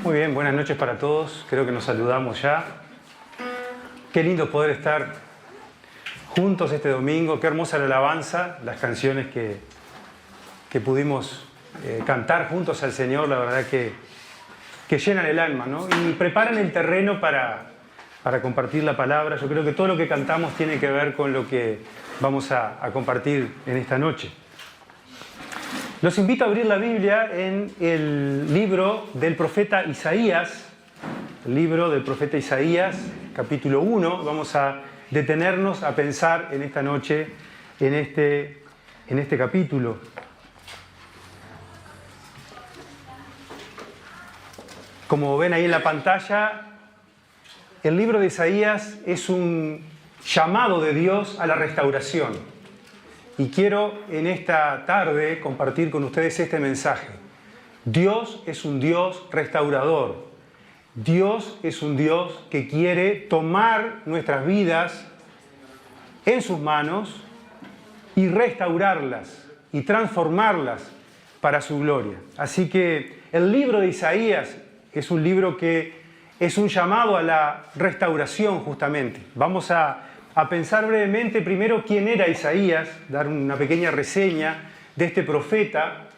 Muy bien, buenas noches para todos. Creo que nos saludamos ya. Qué lindo poder estar juntos este domingo. Qué hermosa la alabanza, las canciones que pudimos cantar juntos al Señor. La verdad que llenan el alma, ¿no? Y preparan el terreno para compartir la palabra. Yo creo que todo lo que cantamos tiene que ver con lo que vamos a compartir en esta noche. Los invito a abrir la Biblia en el libro del profeta Isaías, capítulo 1. Vamos a detenernos a pensar en esta noche en este capítulo. Como ven ahí en la pantalla, el libro de Isaías es un llamado de Dios a la restauración. Y quiero en esta tarde compartir con ustedes este mensaje. Dios es un Dios restaurador. Dios es un Dios que quiere tomar nuestras vidas en sus manos y restaurarlas y transformarlas para su gloria. Así que el libro de Isaías es un libro que es un llamado a la restauración justamente. Vamos a pensar brevemente primero quién era Isaías, dar una pequeña reseña de este profeta.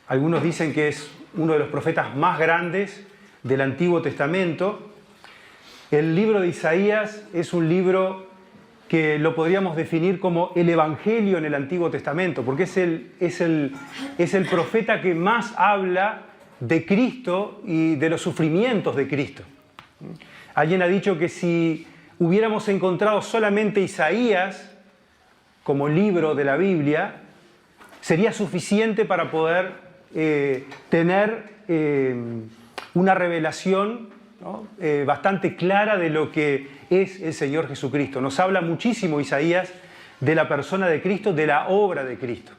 Algunos dicen que es uno de los profetas más grandes del Antiguo Testamento. El libro de Isaías es un libro que lo podríamos definir como el Evangelio en el Antiguo Testamento, porque es el profeta que más habla de Cristo y de los sufrimientos de Cristo. Alguien ha dicho que si hubiéramos encontrado solamente Isaías como libro de la Biblia, sería suficiente para poder tener una revelación, ¿no? Bastante clara de lo que es el Señor Jesucristo. Nos habla muchísimo Isaías de la persona de Cristo, de la obra de Cristo.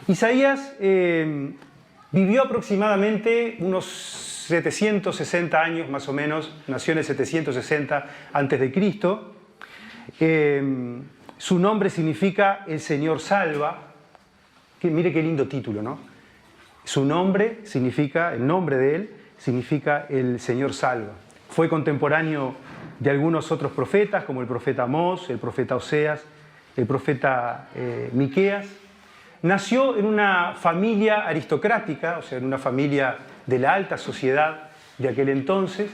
Isaías vivió aproximadamente unos 760 años más o menos, nació en el 760 a.C. Su nombre significa el Señor salva. Mire qué lindo título, ¿no? Su nombre significa, el nombre de él significa el Señor salva. Fue contemporáneo de algunos otros profetas, como el profeta Amós, el profeta Oseas, el profeta Miqueas. Nació en una familia aristocrática, o sea, en una familia de la alta sociedad de aquel entonces,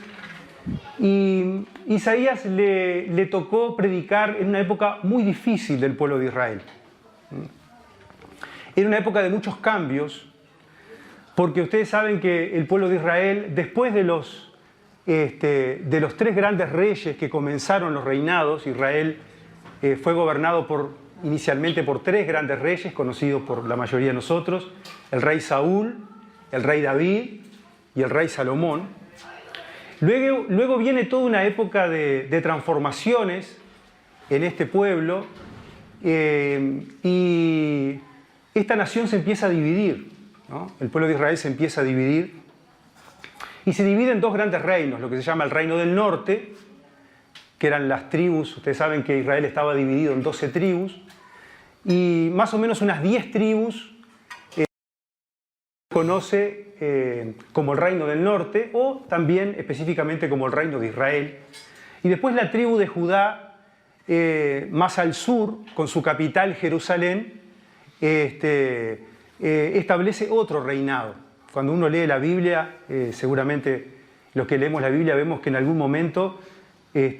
y Isaías le tocó predicar en una época muy difícil del pueblo de Israel. Era una época de muchos cambios, porque ustedes saben que el pueblo de Israel, después de los tres grandes reyes que comenzaron los reinados, Israel fue gobernado inicialmente por tres grandes reyes, conocidos por la mayoría de nosotros: el rey Saúl, el rey David y el rey Salomón. Luego viene toda una época de transformaciones en este pueblo, y esta nación se empieza a dividir, ¿no? El pueblo de Israel se empieza a dividir y se divide en dos grandes reinos, lo que se llama el reino del norte, que eran las tribus. Ustedes saben que Israel estaba dividido en 12 tribus, y más o menos unas 10 tribus conoce como el reino del norte, o también específicamente como el reino de Israel. Y después la tribu de Judá, más al sur, con su capital Jerusalén, establece otro reinado. Cuando uno lee la Biblia, seguramente los que leemos la Biblia vemos que en algún momento,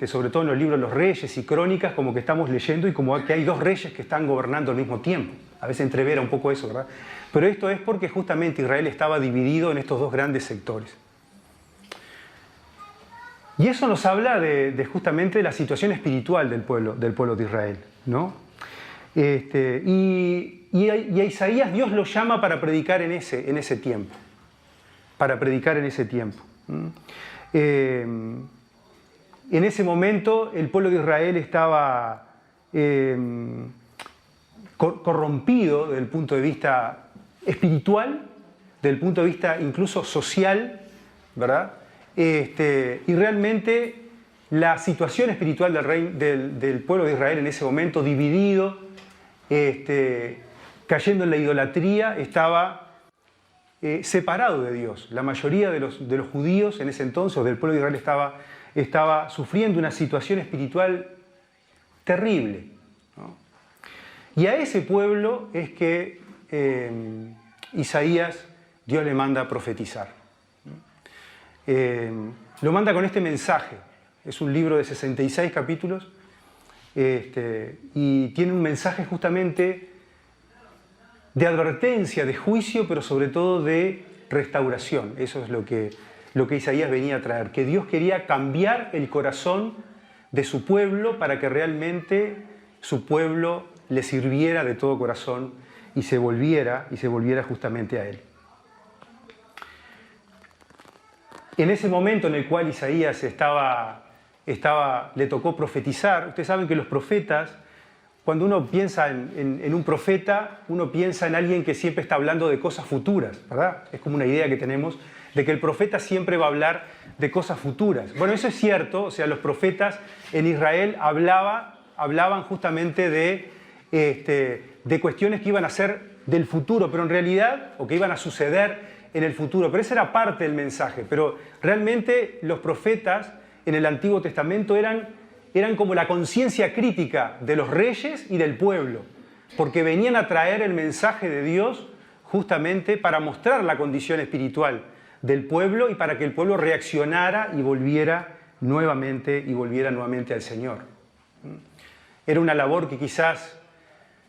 sobre todo en los libros de los reyes y crónicas, como que estamos leyendo y como que hay dos reyes que están gobernando al mismo tiempo. A veces entrevera un poco eso, ¿verdad? Pero esto es porque justamente Israel estaba dividido en estos dos grandes sectores. Y eso nos habla justamente de la situación espiritual del pueblo de Israel, ¿no? Y a Isaías Dios lo llama para predicar en ese tiempo. Para predicar en ese tiempo. En ese momento el pueblo de Israel estaba corrompido desde el punto de vista espiritual, desde el punto de vista incluso social, ¿verdad? Y realmente la situación espiritual del pueblo de Israel en ese momento, dividido, cayendo en la idolatría, estaba separado de Dios. La mayoría de los judíos en ese entonces, o del pueblo de Israel, estaba sufriendo una situación espiritual terrible, ¿no? Y a ese pueblo es que Isaías, Dios le manda a profetizar. Lo manda con este mensaje. Es un libro de 66 capítulos y tiene un mensaje justamente de advertencia, de juicio, pero sobre todo de restauración. Eso es lo que Isaías venía a traer, que Dios quería cambiar el corazón de su pueblo para que realmente su pueblo le sirviera de todo corazón y se volviera justamente a Él. En ese momento en el cual Isaías le tocó profetizar, ustedes saben que los profetas, cuando uno piensa en un profeta, uno piensa en alguien que siempre está hablando de cosas futuras, ¿verdad? Es como una idea que tenemos de que el profeta siempre va a hablar de cosas futuras. Bueno, eso es cierto, o sea, los profetas en Israel hablaban justamente de cuestiones que iban a ser del futuro, pero en realidad, o que iban a suceder en el futuro, pero esa era parte del mensaje. Pero realmente los profetas en el Antiguo Testamento eran como la conciencia crítica de los reyes y del pueblo, porque venían a traer el mensaje de Dios justamente para mostrar la condición espiritual del pueblo y para que el pueblo reaccionara y volviera nuevamente al Señor. Era una labor que quizás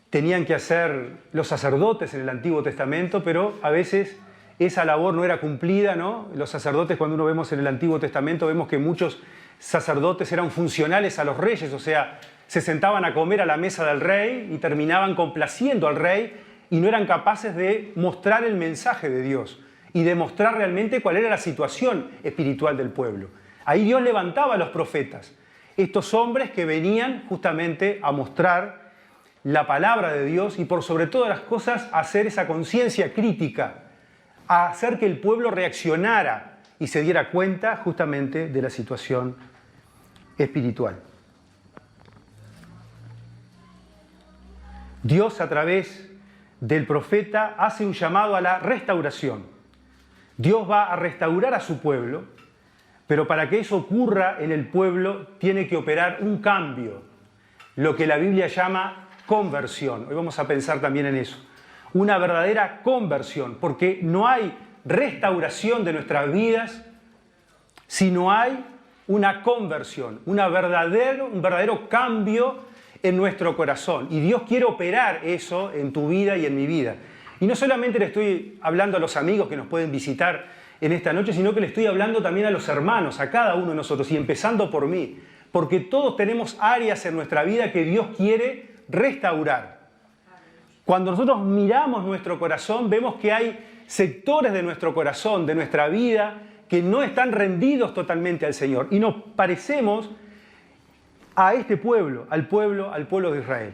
tenían que hacer los sacerdotes en el Antiguo Testamento, pero a veces esa labor no era cumplida, ¿no? Los sacerdotes, cuando uno vemos en el Antiguo Testamento, vemos que muchos sacerdotes eran funcionales a los reyes, o sea, se sentaban a comer a la mesa del rey y terminaban complaciendo al rey y no eran capaces de mostrar el mensaje de Dios y de mostrar realmente cuál era la situación espiritual del pueblo. Ahí Dios levantaba a los profetas, estos hombres que venían justamente a mostrar la palabra de Dios y por sobre todas las cosas a hacer esa conciencia crítica, a hacer que el pueblo reaccionara y se diera cuenta justamente de la situación espiritual. Dios, a través del profeta, hace un llamado a la restauración. Dios va a restaurar a su pueblo, pero para que eso ocurra en el pueblo tiene que operar un cambio, lo que la Biblia llama conversión. Hoy vamos a pensar también en eso. Una verdadera conversión, porque no hay restauración de nuestras vidas si no hay una conversión, un verdadero cambio en nuestro corazón. Y Dios quiere operar eso en tu vida y en mi vida. Y no solamente le estoy hablando a los amigos que nos pueden visitar en esta noche, sino que le estoy hablando también a los hermanos, a cada uno de nosotros, y empezando por mí, porque todos tenemos áreas en nuestra vida que Dios quiere restaurar. Cuando nosotros miramos nuestro corazón, vemos que hay sectores de nuestro corazón, de nuestra vida, que no están rendidos totalmente al Señor. Y nos parecemos a este pueblo, al pueblo de Israel.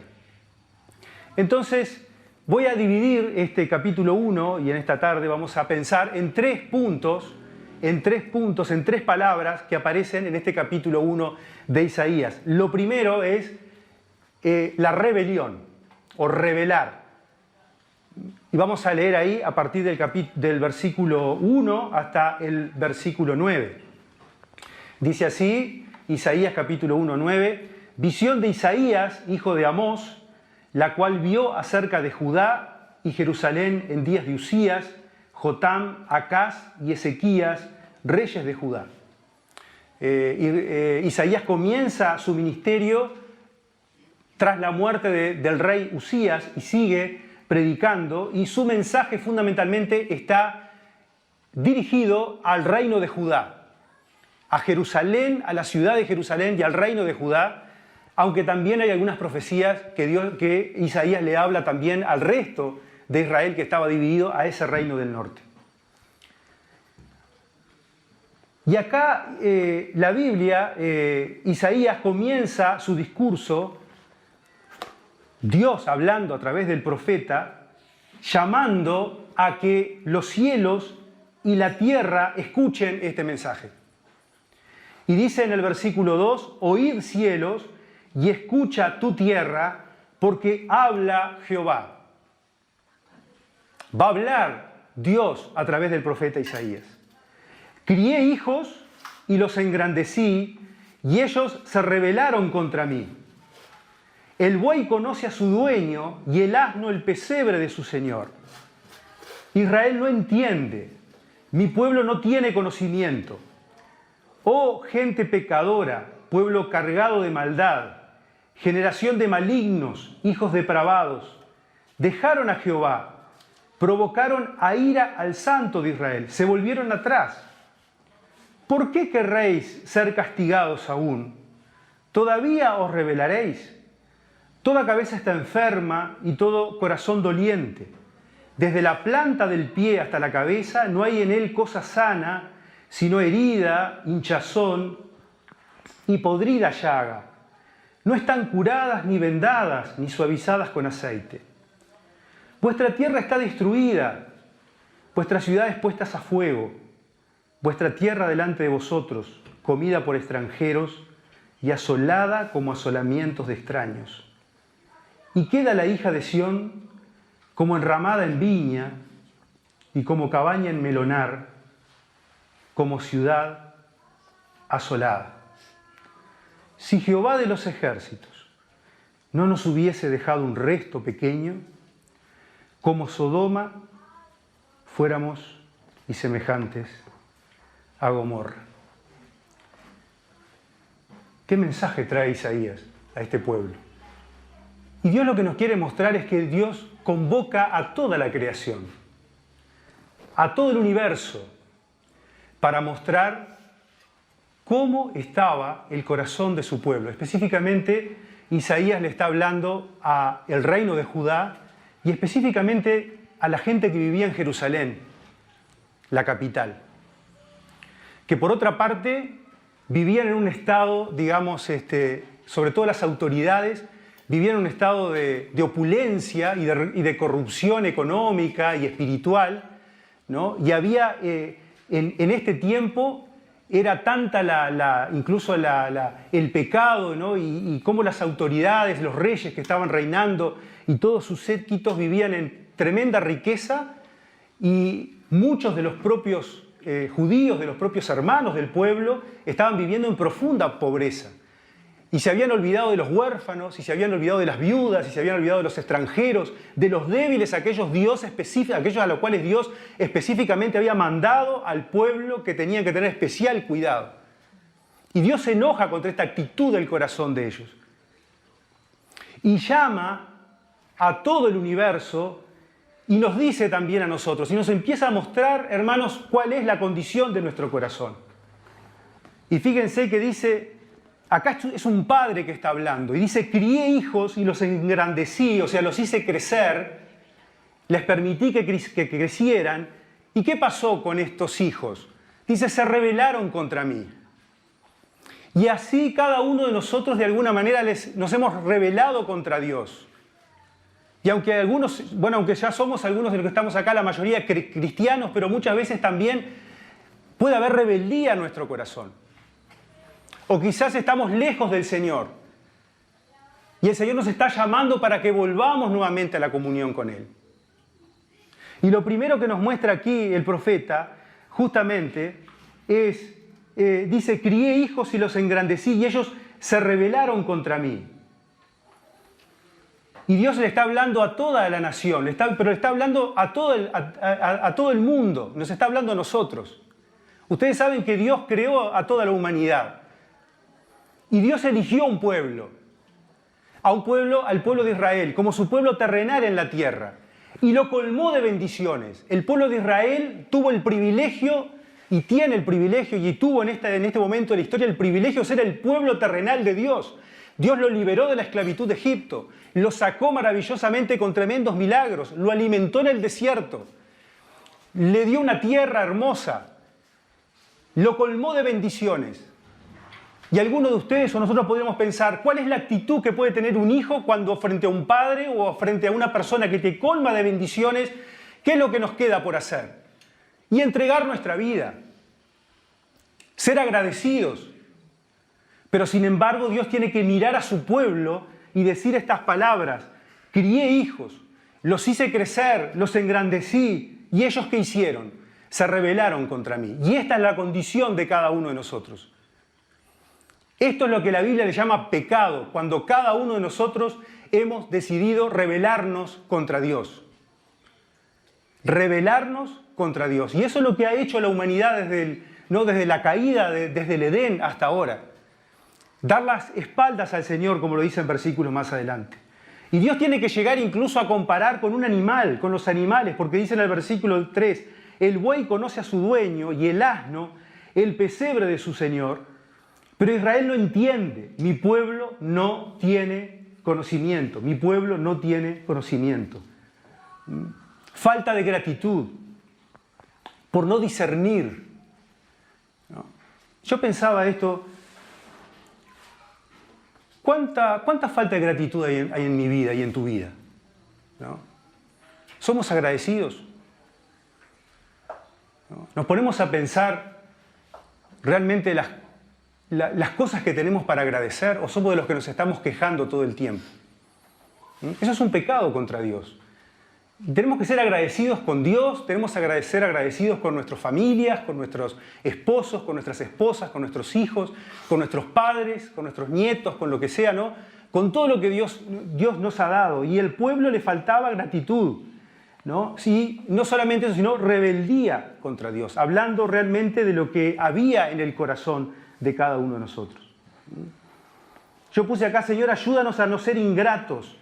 Entonces, voy a dividir este capítulo 1 y en esta tarde vamos a pensar en tres puntos, en tres palabras que aparecen en este capítulo 1 de Isaías. Lo primero es la rebelión o rebelar. Y vamos a leer ahí a partir del versículo 1 hasta el versículo 9. Dice así, Isaías capítulo 1, 9, visión de Isaías, hijo de Amós, la cual vio acerca de Judá y Jerusalén en días de Usías, Jotam, Acaz y Ezequías, reyes de Judá. Isaías comienza su ministerio tras la muerte del rey Usías y sigue predicando, y su mensaje fundamentalmente está dirigido al reino de Judá, a Jerusalén, a la ciudad de Jerusalén y al reino de Judá, aunque también hay algunas profecías que Isaías le habla también al resto de Israel que estaba dividido a ese reino del norte. Y acá la Biblia, Isaías comienza su discurso, Dios hablando a través del profeta, llamando a que los cielos y la tierra escuchen este mensaje. Y dice en el versículo 2, oíd cielos y escucha tu tierra, porque habla Jehová. Va a hablar Dios a través del profeta Isaías. Crié hijos y los engrandecí, y ellos se rebelaron contra mí. El buey conoce a su dueño y el asno el pesebre de su señor. Israel no entiende, mi pueblo no tiene conocimiento. Oh gente pecadora, pueblo cargado de maldad, generación de malignos, hijos depravados, dejaron a Jehová, provocaron a ira al Santo de Israel, se volvieron atrás. ¿Por qué querréis ser castigados aún? ¿Todavía os rebelaréis? Toda cabeza está enferma y todo corazón doliente. Desde la planta del pie hasta la cabeza no hay en él cosa sana, sino herida, hinchazón y podrida llaga. No están curadas ni vendadas ni suavizadas con aceite. Vuestra tierra está destruida, vuestras ciudades puestas a fuego, vuestra tierra delante de vosotros, comida por extranjeros y asolada como asolamientos de extraños. Y queda la hija de Sión como enramada en viña y como cabaña en melonar, como ciudad asolada. Si Jehová de los ejércitos no nos hubiese dejado un resto pequeño, como Sodoma fuéramos y semejantes a Gomorra. ¿Qué mensaje trae Isaías a este pueblo? Y Dios lo que nos quiere mostrar es que Dios convoca a toda la creación, a todo el universo, para mostrar cómo estaba el corazón de su pueblo. Específicamente, Isaías le está hablando al reino de Judá y específicamente a la gente que vivía en Jerusalén, la capital, que por otra parte vivían en un estado, digamos, sobre todo las autoridades, vivían en un estado de opulencia y de corrupción económica y espiritual, ¿no? Y había, en este tiempo, era tanta incluso el pecado, ¿no? Y cómo las autoridades, los reyes que estaban reinando y todos sus séquitos vivían en tremenda riqueza, y muchos de los propios judíos, de los propios hermanos del pueblo, estaban viviendo en profunda pobreza. Y se habían olvidado de los huérfanos, y se habían olvidado de las viudas, y se habían olvidado de los extranjeros, de los débiles, aquellos a los cuales Dios específicamente había mandado al pueblo que tenían que tener especial cuidado. Y Dios se enoja contra esta actitud del corazón de ellos. Y llama a todo el universo y nos dice también a nosotros, y nos empieza a mostrar, hermanos, cuál es la condición de nuestro corazón. Y fíjense que dice, acá es un padre que está hablando, y dice, crié hijos y los engrandecí, o sea, los hice crecer, les permití que crecieran. ¿Y qué pasó con estos hijos? Dice, se rebelaron contra mí. Y así cada uno de nosotros de alguna manera nos hemos rebelado contra Dios. Y aunque aunque ya somos algunos de los que estamos acá, la mayoría cristianos, pero muchas veces también puede haber rebeldía en nuestro corazón. O quizás estamos lejos del Señor. Y el Señor nos está llamando para que volvamos nuevamente a la comunión con Él. Y lo primero que nos muestra aquí el profeta, justamente, dice, crié hijos y los engrandecí, y ellos se rebelaron contra mí. Y Dios le está hablando a toda la nación, pero le está hablando a todo el mundo, nos está hablando a nosotros. Ustedes saben que Dios creó a toda la humanidad. Y Dios eligió un pueblo, al pueblo de Israel, como su pueblo terrenal en la tierra. Y lo colmó de bendiciones. El pueblo de Israel tuvo el privilegio, y tiene el privilegio, y tuvo en este momento de la historia el privilegio de ser el pueblo terrenal de Dios. Dios lo liberó de la esclavitud de Egipto, lo sacó maravillosamente con tremendos milagros, lo alimentó en el desierto, le dio una tierra hermosa, lo colmó de bendiciones. Y algunos de ustedes o nosotros podríamos pensar, ¿cuál es la actitud que puede tener un hijo cuando frente a un padre o frente a una persona que te colma de bendiciones? ¿Qué es lo que nos queda por hacer? Y entregar nuestra vida, ser agradecidos. Pero sin embargo Dios tiene que mirar a su pueblo y decir estas palabras, crié hijos, los hice crecer, los engrandecí, ¿Y ellos qué hicieron? Se rebelaron contra mí. Y esta es la condición de cada uno de nosotros. Esto es lo que la Biblia le llama pecado, cuando cada uno de nosotros hemos decidido rebelarnos contra Dios. Rebelarnos contra Dios. Y eso es lo que ha hecho la humanidad desde la caída, desde el Edén hasta ahora. Dar las espaldas al Señor, como lo dice en versículos más adelante. Y Dios tiene que llegar incluso a comparar con un animal, con los animales, porque dice en el versículo 3, el buey conoce a su dueño y el asno el pesebre de su señor. Pero Israel no entiende, mi pueblo no tiene conocimiento, mi pueblo no tiene conocimiento. Falta de gratitud, por no discernir. Yo pensaba esto, ¿cuánta falta de gratitud hay en mi vida y en tu vida? ¿No? ¿Somos agradecidos? ¿No? ¿Nos ponemos a pensar realmente las cosas que tenemos para agradecer o somos de los que nos estamos quejando todo el tiempo? Eso es un pecado contra Dios. Tenemos que ser agradecidos con Dios, tenemos que ser agradecidos con nuestras familias, con nuestros esposos, con nuestras esposas, con nuestros hijos, con nuestros padres, con nuestros nietos, con lo que sea, ¿no? Con todo lo que Dios nos ha dado. Y al pueblo le faltaba gratitud, ¿no? Sí, no solamente eso, sino rebeldía contra Dios, hablando realmente de lo que había en el corazón de cada uno de nosotros. Yo puse acá, Señor, ayúdanos a no ser ingratos.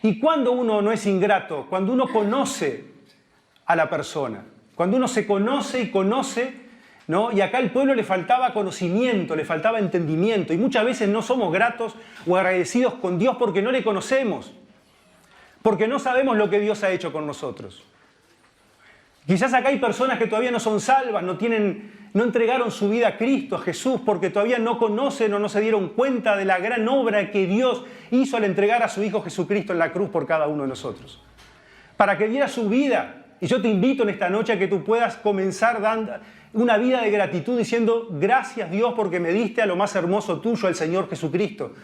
¿Y cuándo uno no es ingrato? Cuando uno conoce a la persona. Cuando uno se conoce y conoce, ¿no? Y acá al pueblo le faltaba conocimiento, le faltaba entendimiento. Y muchas veces no somos gratos o agradecidos con Dios porque no le conocemos. Porque no sabemos lo que Dios ha hecho con nosotros. Quizás acá hay personas que todavía no son salvas, no entregaron su vida a Cristo, a Jesús, porque todavía no conocen o no se dieron cuenta de la gran obra que Dios hizo al entregar a su Hijo Jesucristo en la cruz por cada uno de nosotros. Para que diera su vida. Y yo te invito en esta noche a que tú puedas comenzar dando una vida de gratitud diciendo, gracias Dios porque me diste a lo más hermoso tuyo, al Señor Jesucristo,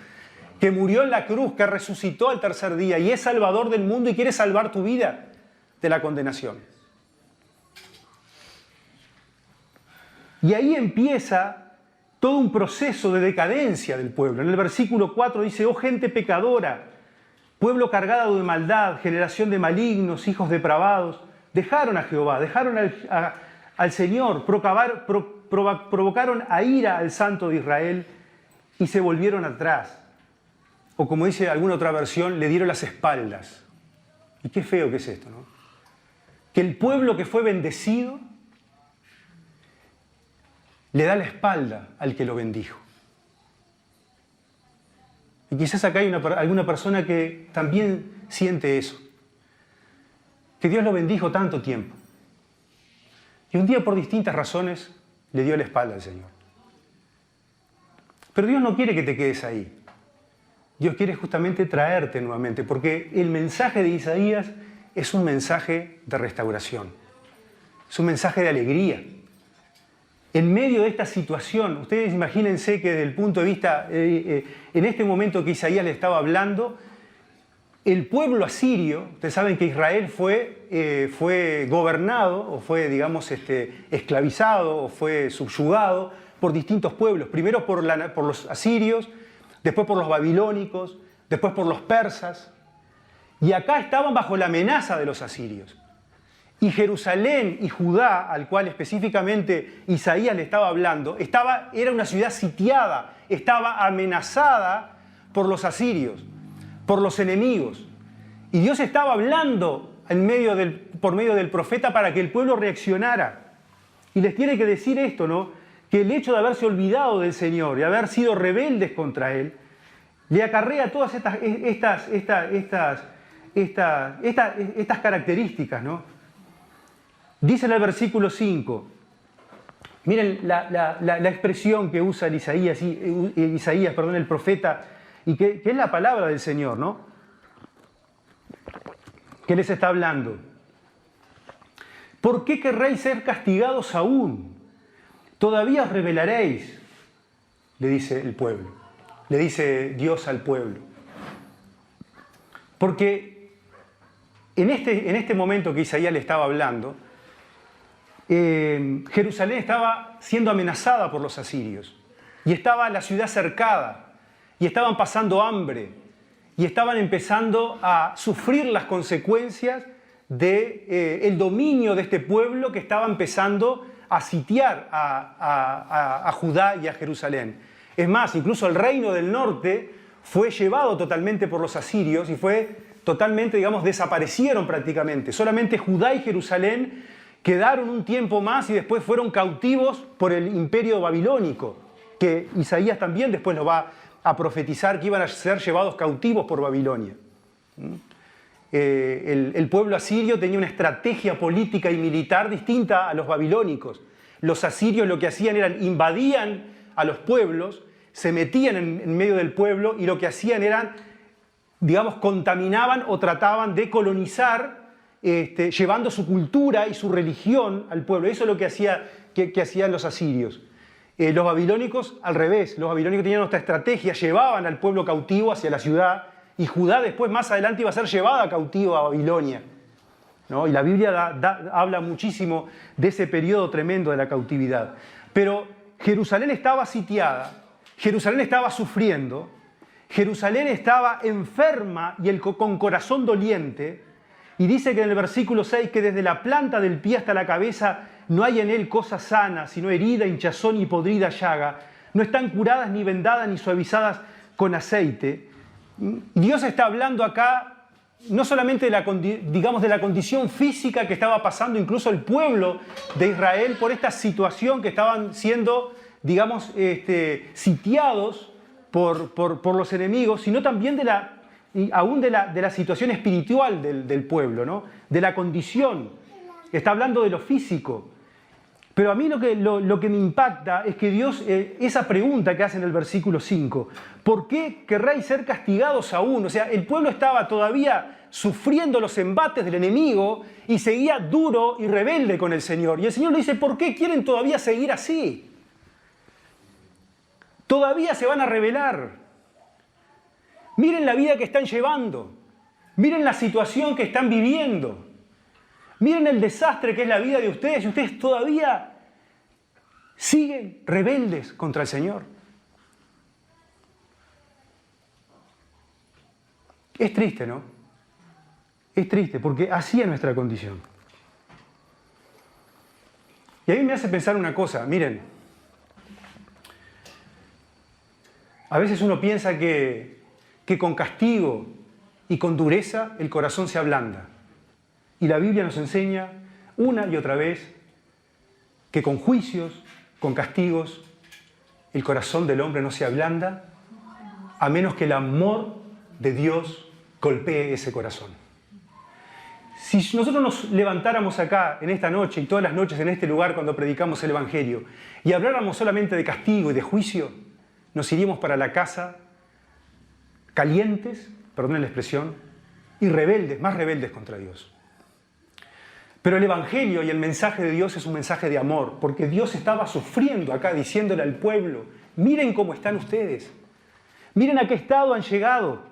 que murió en la cruz, que resucitó al tercer día y es Salvador del mundo y quiere salvar tu vida de la condenación. Y ahí empieza todo un proceso de decadencia del pueblo. En el versículo 4 dice, oh gente pecadora, pueblo cargado de maldad, generación de malignos, hijos depravados, dejaron a Jehová, dejaron al Señor, provocaron a ira al Santo de Israel y se volvieron atrás. O como dice alguna otra versión, le dieron las espaldas. Y qué feo que es esto, ¿no? Que el pueblo que fue bendecido le da la espalda al que lo bendijo. Y quizás acá hay alguna persona que también siente eso. Que Dios lo bendijo tanto tiempo. Y un día por distintas razones le dio la espalda al Señor. Pero Dios no quiere que te quedes ahí. Dios quiere justamente traerte nuevamente, porque el mensaje de Isaías es un mensaje de restauración. Es un mensaje de alegría. En medio de esta situación, ustedes imagínense que desde el punto de vista, en este momento que Isaías le estaba hablando, el pueblo asirio, ustedes saben que Israel fue gobernado, o fue, digamos, esclavizado, o fue subyugado por distintos pueblos. Primero por los asirios, después por los babilónicos, después por los persas. Y acá estaban bajo la amenaza de los asirios. Y Jerusalén y Judá, al cual específicamente Isaías le estaba hablando, era una ciudad sitiada, estaba amenazada por los asirios, por los enemigos. Y Dios estaba hablando por medio del profeta para que el pueblo reaccionara. Y les tiene que decir esto, ¿no? Que el hecho de haberse olvidado del Señor y haber sido rebeldes contra Él, le acarrea todas estas características, ¿no? Dice en el versículo 5, miren la expresión que usa Isaías, el profeta, y que es la palabra del Señor, ¿no? ¿Qué les está hablando? ¿Por qué querréis ser castigados aún? Todavía os rebelaréis, le dice el pueblo, le dice Dios al pueblo. Porque en este momento que Isaías le estaba hablando, Jerusalén estaba siendo amenazada por los asirios. Y estaba la ciudad cercada. Y estaban pasando hambre. Y estaban empezando a sufrir las consecuencias del dominio de este pueblo que estaba empezando a sitiar a Judá y a Jerusalén. Es más, incluso el reino del norte fue llevado totalmente por los asirios y fue totalmente, digamos, desaparecieron prácticamente. Solamente Judá y Jerusalén quedaron un tiempo más y después fueron cautivos por el imperio babilónico, que Isaías también después lo va a profetizar que iban a ser llevados cautivos por Babilonia. El pueblo asirio tenía una estrategia política y militar distinta a los babilónicos. Los asirios lo que hacían era invadían a los pueblos, se metían en medio del pueblo y lo que hacían eran, digamos, contaminaban o trataban de colonizar, llevando su cultura y su religión al pueblo. Eso es lo que hacían los asirios. Los babilónicos, al revés, los babilónicos tenían otra estrategia, llevaban al pueblo cautivo hacia la ciudad y Judá después, más adelante, iba a ser llevada cautiva a Babilonia, ¿no? Y la Biblia habla muchísimo de ese periodo tremendo de la cautividad. Pero Jerusalén estaba sitiada, Jerusalén estaba sufriendo, Jerusalén estaba enferma y con corazón doliente, y dice que en el versículo 6 que desde la planta del pie hasta la cabeza no hay en él cosa sana, sino herida, hinchazón y podrida llaga. No están curadas ni vendadas ni suavizadas con aceite. Dios está hablando acá no solamente de la condición física que estaba pasando incluso el pueblo de Israel por esta situación que estaban siendo, digamos, sitiados por los enemigos, sino también aún de la situación espiritual del pueblo, ¿no? De la condición. Está hablando de lo físico. Pero a mí lo que me impacta es que Dios, esa pregunta que hace en el versículo 5, ¿por qué querréis ser castigados aún? O sea, el pueblo estaba todavía sufriendo los embates del enemigo y seguía duro y rebelde con el Señor. Y el Señor le dice, ¿por qué quieren todavía seguir así? Todavía se van a rebelar. Miren la vida que están llevando. Miren la situación que están viviendo. Miren el desastre que es la vida de ustedes y ustedes todavía siguen rebeldes contra el Señor. Es triste, ¿no? Es triste porque así es nuestra condición. Y a mí me hace pensar una cosa, miren, a veces uno piensa que con castigo y con dureza el corazón se ablanda. Y la Biblia nos enseña una y otra vez que con juicios, con castigos, el corazón del hombre no se ablanda a menos que el amor de Dios golpee ese corazón. Si nosotros nos levantáramos acá en esta noche y todas las noches en este lugar cuando predicamos el Evangelio y habláramos solamente de castigo y de juicio, nos iríamos para la casa calientes, perdonen la expresión, y rebeldes, más rebeldes contra Dios. Pero el Evangelio y el mensaje de Dios es un mensaje de amor, porque Dios estaba sufriendo acá, diciéndole al pueblo, miren cómo están ustedes, miren a qué estado han llegado,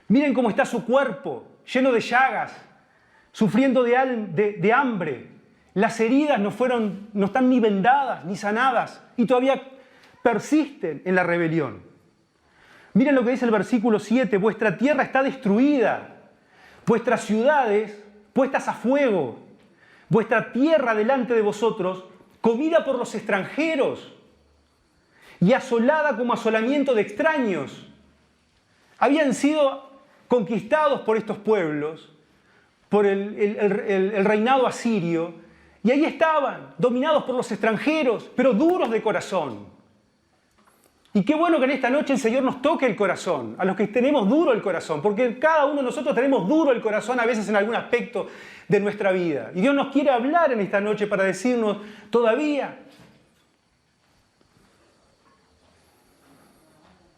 miren cómo está su cuerpo, lleno de llagas, sufriendo de hambre, las heridas no están ni vendadas ni sanadas y todavía persisten en la rebelión. Miren lo que dice el versículo 7, vuestra tierra está destruida, vuestras ciudades puestas a fuego, vuestra tierra delante de vosotros, comida por los extranjeros y asolada como asolamiento de extraños. Habían sido conquistados por estos pueblos, por el reinado asirio, y ahí estaban, dominados por los extranjeros, pero duros de corazón. Y qué bueno que en esta noche el Señor nos toque el corazón, a los que tenemos duro el corazón, porque cada uno de nosotros tenemos duro el corazón a veces en algún aspecto de nuestra vida. Y Dios nos quiere hablar en esta noche para decirnos todavía.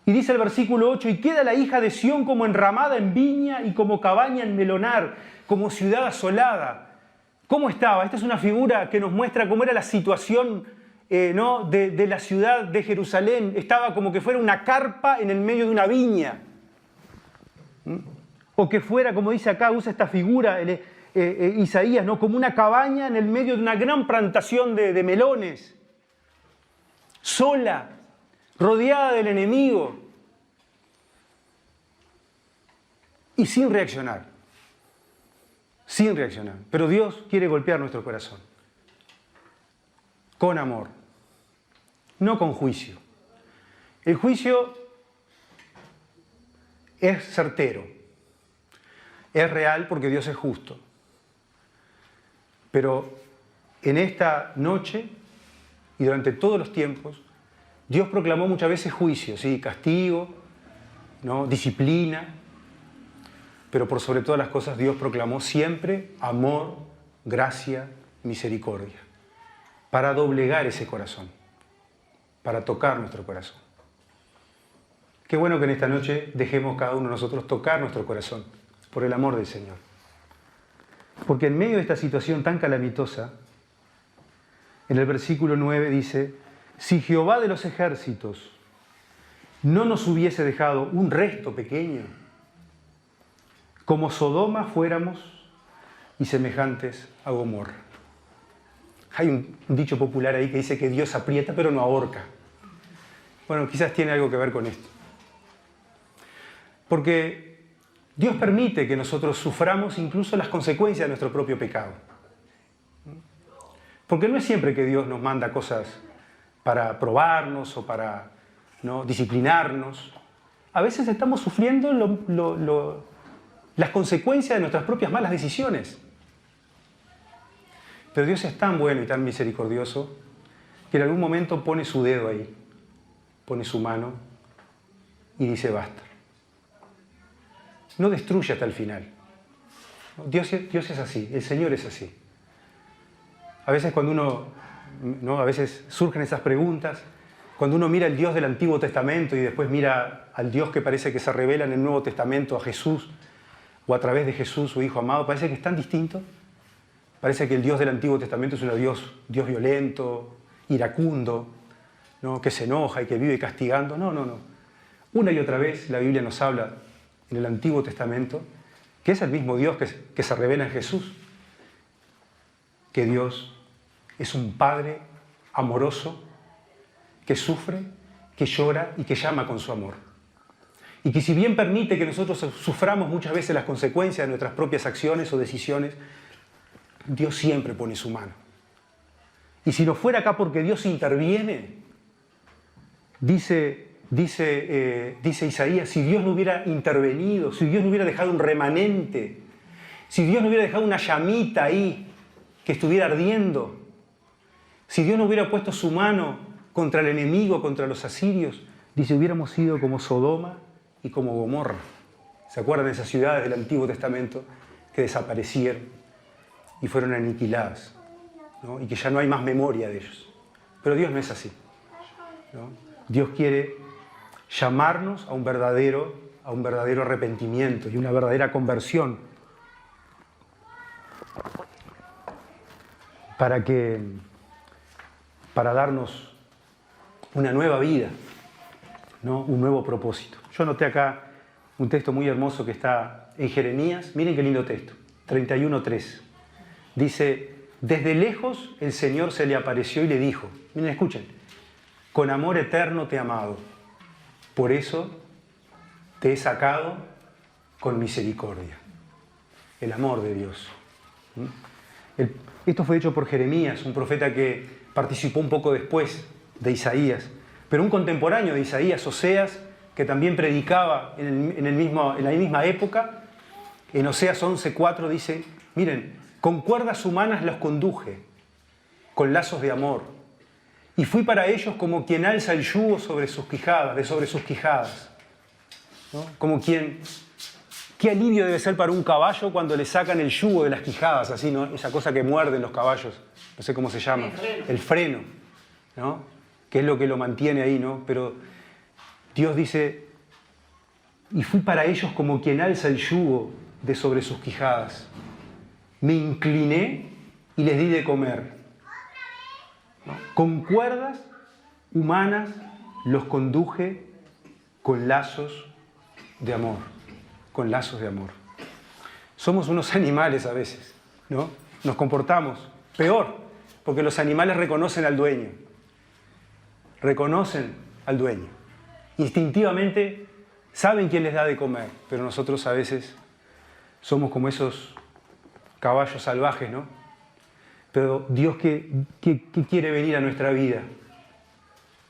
Y dice el versículo 8, y queda la hija de Sión como enramada en viña y como cabaña en melonar, como ciudad asolada. ¿Cómo estaba? Esta es una figura que nos muestra cómo era la situación ¿no? de la ciudad de Jerusalén. Estaba como que fuera una carpa en el medio de una viña. O que fuera, como dice acá, usa esta figura Isaías, ¿no? Como una cabaña en el medio de una gran plantación de melones, sola, rodeada del enemigo y sin reaccionar. Sin reaccionar. Pero Dios quiere golpear nuestro corazón. Con amor. No con juicio. El juicio es certero. Es real porque Dios es justo. Pero en esta noche y durante todos los tiempos, Dios proclamó muchas veces juicio, ¿sí? Castigo, ¿no? Disciplina. Pero por sobre todas las cosas Dios proclamó siempre amor, gracia, misericordia, para doblegar ese corazón, para tocar nuestro corazón. Qué bueno que en esta noche dejemos cada uno de nosotros tocar nuestro corazón por el amor del Señor. Porque en medio de esta situación tan calamitosa, en el versículo 9 dice, si Jehová de los ejércitos no nos hubiese dejado un resto pequeño, como Sodoma fuéramos y semejantes a Gomorra. Hay un dicho popular ahí que dice que Dios aprieta pero no ahorca. Bueno, quizás tiene algo que ver con esto. Porque Dios permite que nosotros suframos incluso las consecuencias de nuestro propio pecado. Porque no es siempre que Dios nos manda cosas para probarnos o para, ¿no?, disciplinarnos. A veces estamos sufriendo las consecuencias de nuestras propias malas decisiones. Pero Dios es tan bueno y tan misericordioso que en algún momento pone su dedo ahí, pone su mano y dice basta. No destruye hasta el final. Dios es así, el Señor es así. A veces cuando uno, ¿no?, a veces surgen esas preguntas, cuando uno mira al Dios del Antiguo Testamento y después mira al Dios que parece que se revela en el Nuevo Testamento, a Jesús, o a través de Jesús, su Hijo amado, parece que es tan distinto. Parece que el Dios del Antiguo Testamento es un Dios violento, iracundo, ¿no?, que se enoja y que vive castigando. No. Una y otra vez la Biblia nos habla en el Antiguo Testamento que es el mismo Dios que se revela en Jesús. Que Dios es un Padre amoroso que sufre, que llora y que llama con su amor. Y que si bien permite que nosotros suframos muchas veces las consecuencias de nuestras propias acciones o decisiones, Dios siempre pone su mano. Y si no fuera acá porque Dios interviene, dice Isaías, si Dios no hubiera intervenido, si Dios no hubiera dejado un remanente, si Dios no hubiera dejado una llamita ahí que estuviera ardiendo, si Dios no hubiera puesto su mano contra el enemigo, contra los asirios, dice, hubiéramos sido como Sodoma y como Gomorra. ¿Se acuerdan de esas ciudades del Antiguo Testamento que desaparecieron y fueron aniquiladas, ¿no?, y que ya no hay más memoria de ellos? Pero Dios no es así, ¿no? Dios quiere llamarnos a un verdadero arrepentimiento y una verdadera conversión para darnos una nueva vida, ¿no?, un nuevo propósito. Yo anoté acá un texto muy hermoso que está en Jeremías. Miren qué lindo texto, 31:3. Dice, desde lejos el Señor se le apareció y le dijo, miren, escuchen, con amor eterno te he amado, por eso te he sacado con misericordia. El amor de Dios. Esto fue hecho por Jeremías, un profeta que participó un poco después de Isaías, pero un contemporáneo de Isaías, Oseas, que también predicaba en la misma época. En Oseas 11:4 dice, miren, con cuerdas humanas los conduje, con lazos de amor, y fui para ellos como quien alza el yugo sobre sus quijadas, ¿no? Como quien... Qué alivio debe ser para un caballo cuando le sacan el yugo de las quijadas, así, ¿no? Esa cosa que muerden los caballos, no sé cómo se llama, el freno, ¿no?, que es lo que lo mantiene ahí, ¿no? Pero Dios dice, y fui para ellos como quien alza el yugo de sobre sus quijadas. Me incliné y les di de comer, ¿no? Con cuerdas humanas los conduje con lazos de amor. Con lazos de amor. somos unos animales a veces, ¿no? Nos comportamos peor, porque los animales reconocen al dueño. Reconocen al dueño. Instintivamente saben quién les da de comer, pero nosotros a veces somos como esos caballos salvajes, ¿no? Pero Dios que quiere venir a nuestra vida.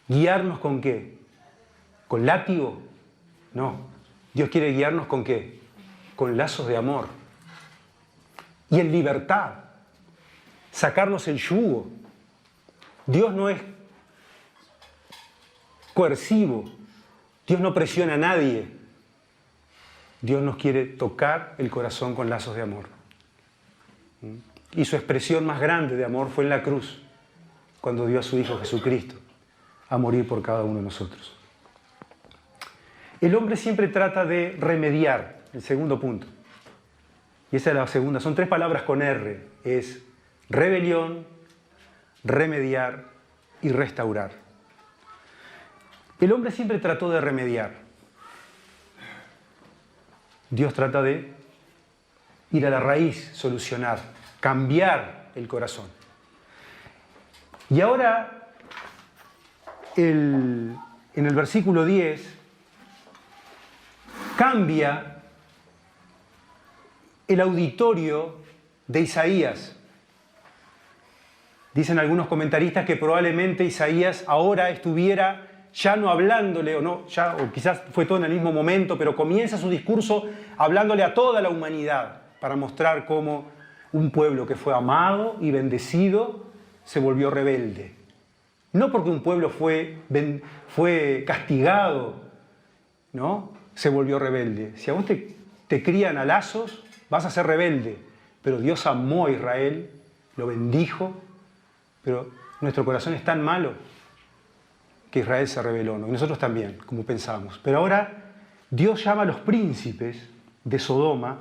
¿Guiarnos con qué? ¿Con látigo? No. Dios quiere guiarnos con qué? Con lazos de amor. Y en libertad. Sacarnos el yugo. Dios no es coercivo. Dios no presiona a nadie. Dios nos quiere tocar el corazón con lazos de amor. Y su expresión más grande de amor fue en la cruz, cuando dio a su Hijo Jesucristo a morir por cada uno de nosotros. El hombre siempre trata de remediar, el segundo punto. Y esa es la segunda, son 3 palabras con R. Es rebelión, remediar y restaurar. El hombre siempre trató de remediar. Dios trata de ir a la raíz, solucionar, cambiar el corazón. Y ahora, en el versículo 10, cambia el auditorio de Isaías. Dicen algunos comentaristas que probablemente Isaías ahora estuviera ya no hablándole, o quizás fue todo en el mismo momento, pero comienza su discurso hablándole a toda la humanidad para mostrar cómo un pueblo que fue amado y bendecido se volvió rebelde. No porque un pueblo fue castigado, ¿no? Se volvió rebelde. Si a vos te crían a lazos, vas a ser rebelde. Pero Dios amó a Israel, lo bendijo, pero nuestro corazón es tan malo que Israel se rebeló, ¿no? Y nosotros también, como pensamos. Pero ahora Dios llama a los príncipes de Sodoma,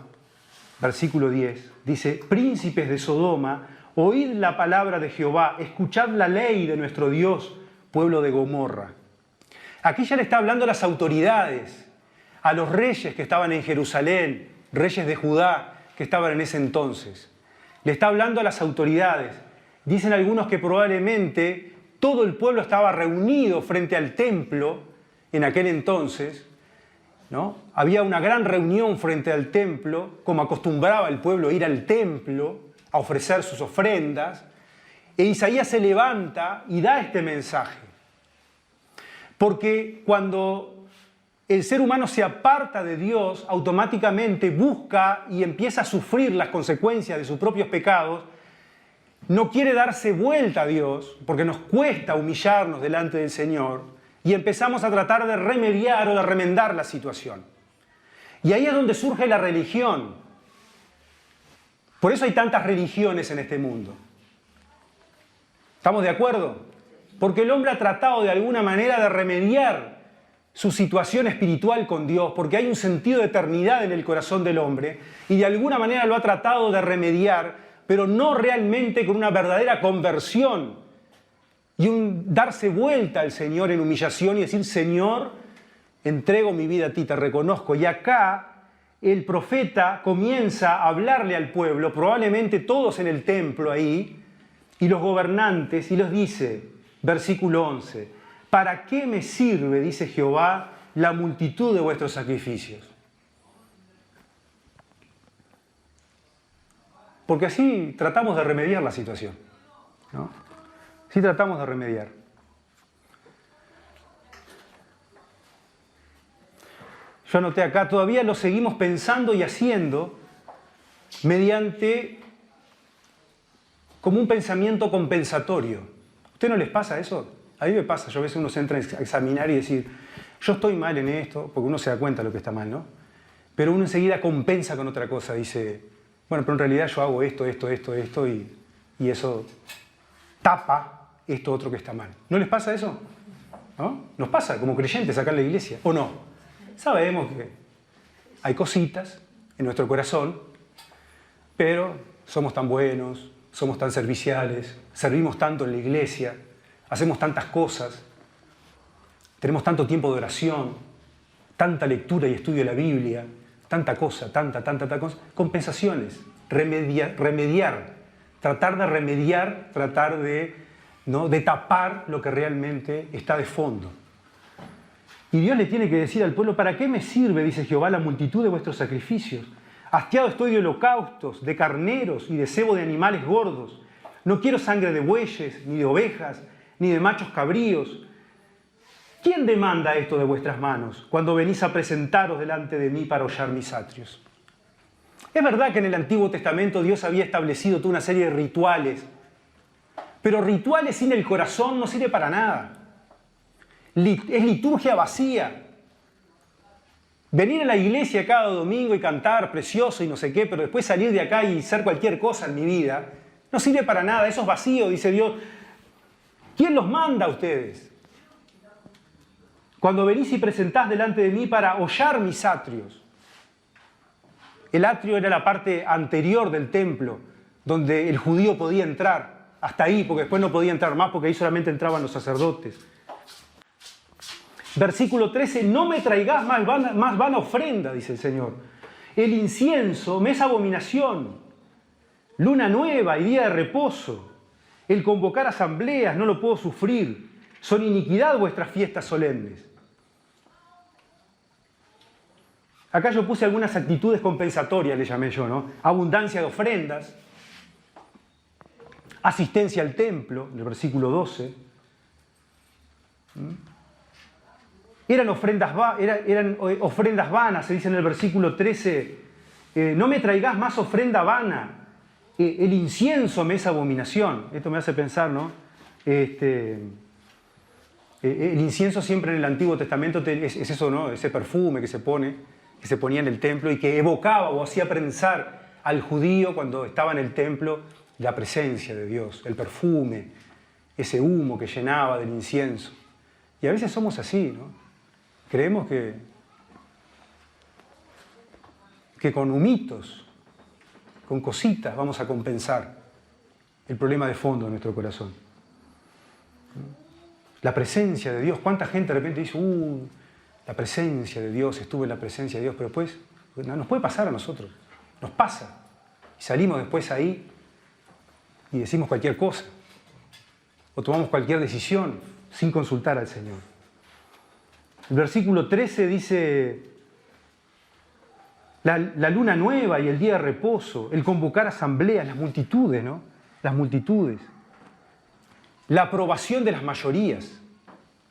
versículo 10, dice: príncipes de Sodoma, oíd la palabra de Jehová, escuchad la ley de nuestro Dios, pueblo de Gomorra. Aquí ya le está hablando a las autoridades, a los reyes que estaban en Jerusalén, reyes de Judá que estaban en ese entonces. Le está hablando a las autoridades. Dicen algunos que probablemente todo el pueblo estaba reunido frente al templo en aquel entonces, ¿no? Había una gran reunión frente al templo, como acostumbraba el pueblo ir al templo a ofrecer sus ofrendas. E Isaías se levanta y da este mensaje. Porque cuando el ser humano se aparta de Dios, automáticamente busca y empieza a sufrir las consecuencias de sus propios pecados. No quiere darse vuelta a Dios, porque nos cuesta humillarnos delante del Señor, y empezamos a tratar de remediar o de remendar la situación. Y ahí es donde surge la religión. Por eso hay tantas religiones en este mundo. ¿Estamos de acuerdo? Porque el hombre ha tratado de alguna manera de remediar su situación espiritual con Dios, porque hay un sentido de eternidad en el corazón del hombre, y de alguna manera lo ha tratado de remediar, pero no realmente con una verdadera conversión y un darse vuelta al Señor en humillación y decir: Señor, entrego mi vida a ti, te reconozco. Y acá el profeta comienza a hablarle al pueblo, probablemente todos en el templo ahí, y los gobernantes, y los dice, versículo 11, ¿para qué me sirve, dice Jehová, la multitud de vuestros sacrificios? Porque así tratamos de remediar la situación, ¿no? Sí tratamos de remediar. Yo anoté acá, todavía lo seguimos pensando y haciendo mediante como un pensamiento compensatorio. ¿A usted no les pasa eso? A mí me pasa, yo a veces uno se entra a examinar y decir, yo estoy mal en esto, porque uno se da cuenta de lo que está mal, ¿no? Pero uno enseguida compensa con otra cosa, dice, bueno, pero en realidad yo hago esto, y eso tapa esto otro que está mal. ¿No les pasa eso? ¿No? Nos pasa como creyentes acá en la iglesia, ¿o no? Sabemos que hay cositas en nuestro corazón, pero somos tan buenos, somos tan serviciales, servimos tanto en la iglesia, hacemos tantas cosas, tenemos tanto tiempo de oración, tanta lectura y estudio de la Biblia, tanta cosa, tanta cosa. Compensaciones, remediar, tratar de remediar, tratar de, ¿no?, de tapar lo que realmente está de fondo. Y Dios le tiene que decir al pueblo: ¿para qué me sirve, dice Jehová, la multitud de vuestros sacrificios? Hastiado estoy de holocaustos, de carneros y de cebo de animales gordos. No quiero sangre de bueyes, ni de ovejas, ni de machos cabríos. ¿Quién demanda esto de vuestras manos cuando venís a presentaros delante de mí para hollar mis atrios? Es verdad que en el Antiguo Testamento Dios había establecido toda una serie de rituales, pero rituales sin el corazón no sirve para nada. Es liturgia vacía. Venir a la iglesia cada domingo y cantar precioso y no sé qué, pero después salir de acá y ser cualquier cosa en mi vida, no sirve para nada. Eso es vacío, dice Dios. ¿Quién los manda a ustedes? Cuando venís y presentás delante de mí para hollar mis atrios. El atrio era la parte anterior del templo, donde el judío podía entrar. Hasta ahí, porque después no podía entrar más, porque ahí solamente entraban los sacerdotes. Versículo 13, no me traigas más vana ofrenda, dice el Señor. El incienso me es abominación. Luna nueva y día de reposo. El convocar asambleas no lo puedo sufrir. Son iniquidad vuestras fiestas solemnes. Acá yo puse algunas actitudes compensatorias, le llamé yo, ¿no? Abundancia de ofrendas. Asistencia al templo, en el versículo 12. Eran ofrendas vanas, se dice en el versículo 13. No me traigas más ofrenda vana. El incienso me es abominación. Esto me hace pensar, ¿no? El incienso siempre en el Antiguo Testamento es eso, ¿no? Ese perfume que se ponía en el templo y que evocaba o hacía pensar al judío cuando estaba en el templo la presencia de Dios, el perfume, ese humo que llenaba del incienso. Y a veces somos así, ¿no? Creemos que con humitos, con cositas, vamos a compensar el problema de fondo de nuestro corazón. La presencia de Dios. ¿Cuánta gente de repente dice, la presencia de Dios, estuve en la presencia de Dios, pero después no, nos puede pasar a nosotros, nos pasa. Y salimos después ahí y decimos cualquier cosa, o tomamos cualquier decisión sin consultar al Señor. El versículo 13 dice, la luna nueva y el día de reposo, el convocar asambleas, las multitudes, ¿no? Las multitudes. La aprobación de las mayorías,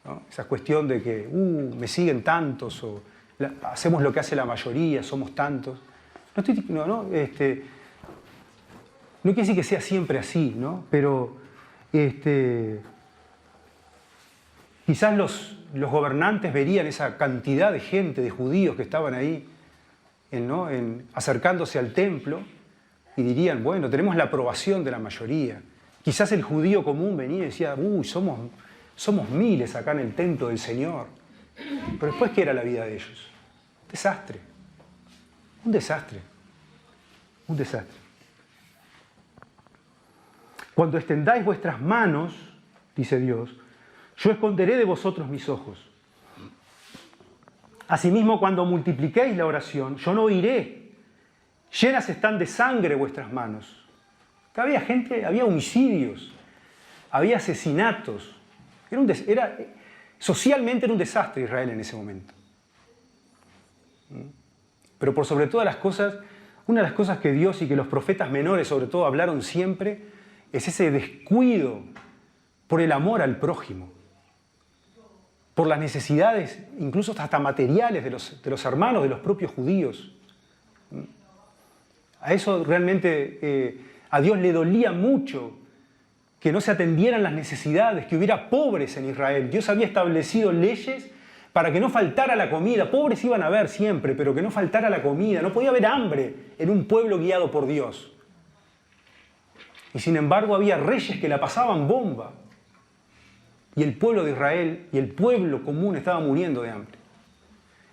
¿no? Esa cuestión de que, me siguen tantos, o hacemos lo que hace la mayoría, somos tantos. No quiere decir que sea siempre así, ¿no? Pero quizás los gobernantes verían esa cantidad de gente, de judíos que estaban ahí, acercándose al templo, y dirían, bueno, tenemos la aprobación de la mayoría. Quizás el judío común venía y decía, somos miles acá en el templo del Señor. Pero después, ¿qué era la vida de ellos? Desastre. Un desastre. Un desastre. Cuando extendáis vuestras manos, dice Dios, yo esconderé de vosotros mis ojos. Asimismo, cuando multipliquéis la oración, yo no oiré. Llenas están de sangre vuestras manos. Había homicidios, había asesinatos. Socialmente era un desastre Israel en ese momento. Pero por sobre todas las cosas, una de las cosas que Dios y que los profetas menores sobre todo hablaron siempre es ese descuido por el amor al prójimo, por las necesidades, incluso hasta materiales de los hermanos, de los propios judíos. A eso realmente a Dios le dolía mucho que no se atendieran las necesidades, que hubiera pobres en Israel. Dios había establecido leyes para que no faltara la comida. Pobres iban a haber siempre, pero que no faltara la comida. No podía haber hambre en un pueblo guiado por Dios. Y sin embargo había reyes que la pasaban bomba. Y el pueblo de Israel y el pueblo común estaba muriendo de hambre.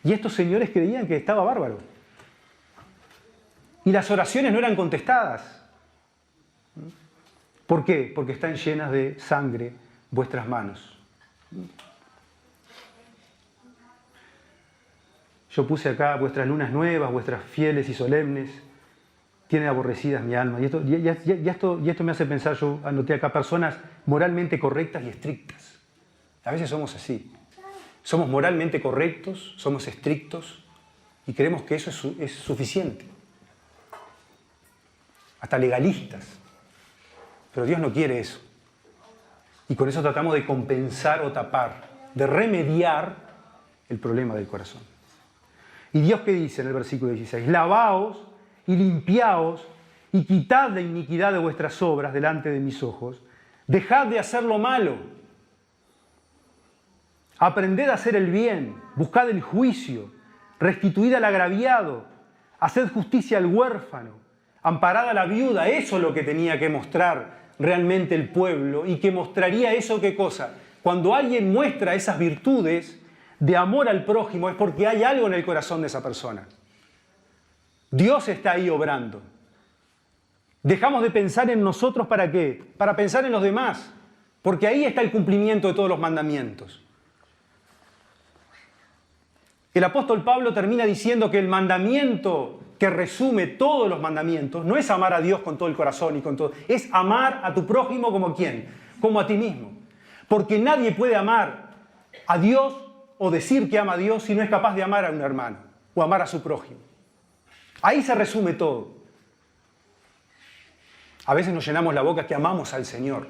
Y estos señores creían que estaba bárbaro. Y las oraciones no eran contestadas. ¿Por qué? Porque están llenas de sangre vuestras manos. Yo puse acá vuestras lunas nuevas, vuestras fieles y solemnes, tienen aborrecidas mi alma. Y esto me hace pensar, yo anoté acá, personas moralmente correctas y estrictas. A veces somos así. Somos moralmente correctos, somos estrictos y creemos que eso es suficiente. Hasta legalistas. Pero Dios no quiere eso. Y con eso tratamos de compensar o tapar, de remediar el problema del corazón. ¿Y Dios qué dice en el versículo 16? Lavaos y limpiaos y quitad la iniquidad de vuestras obras delante de mis ojos. Dejad de hacer lo malo. Aprended a hacer el bien. Buscad el juicio. Restituid al agraviado. Haced justicia al huérfano. Amparad a la viuda. Eso es lo que tenía que mostrar realmente el pueblo. ¿Y que mostraría eso qué cosa? Cuando alguien muestra esas virtudes de amor al prójimo es porque hay algo en el corazón de esa persona. Dios está ahí obrando. Dejamos de pensar en nosotros ¿para qué? Para pensar en los demás. Porque ahí está el cumplimiento de todos los mandamientos. El apóstol Pablo termina diciendo que el mandamiento que resume todos los mandamientos no es amar a Dios con todo el corazón y con todo. Es amar a tu prójimo como ¿quién? Como a ti mismo. Porque nadie puede amar a Dios o decir que ama a Dios si no es capaz de amar a un hermano o amar a su prójimo. Ahí se resume todo. A veces nos llenamos la boca que amamos al Señor.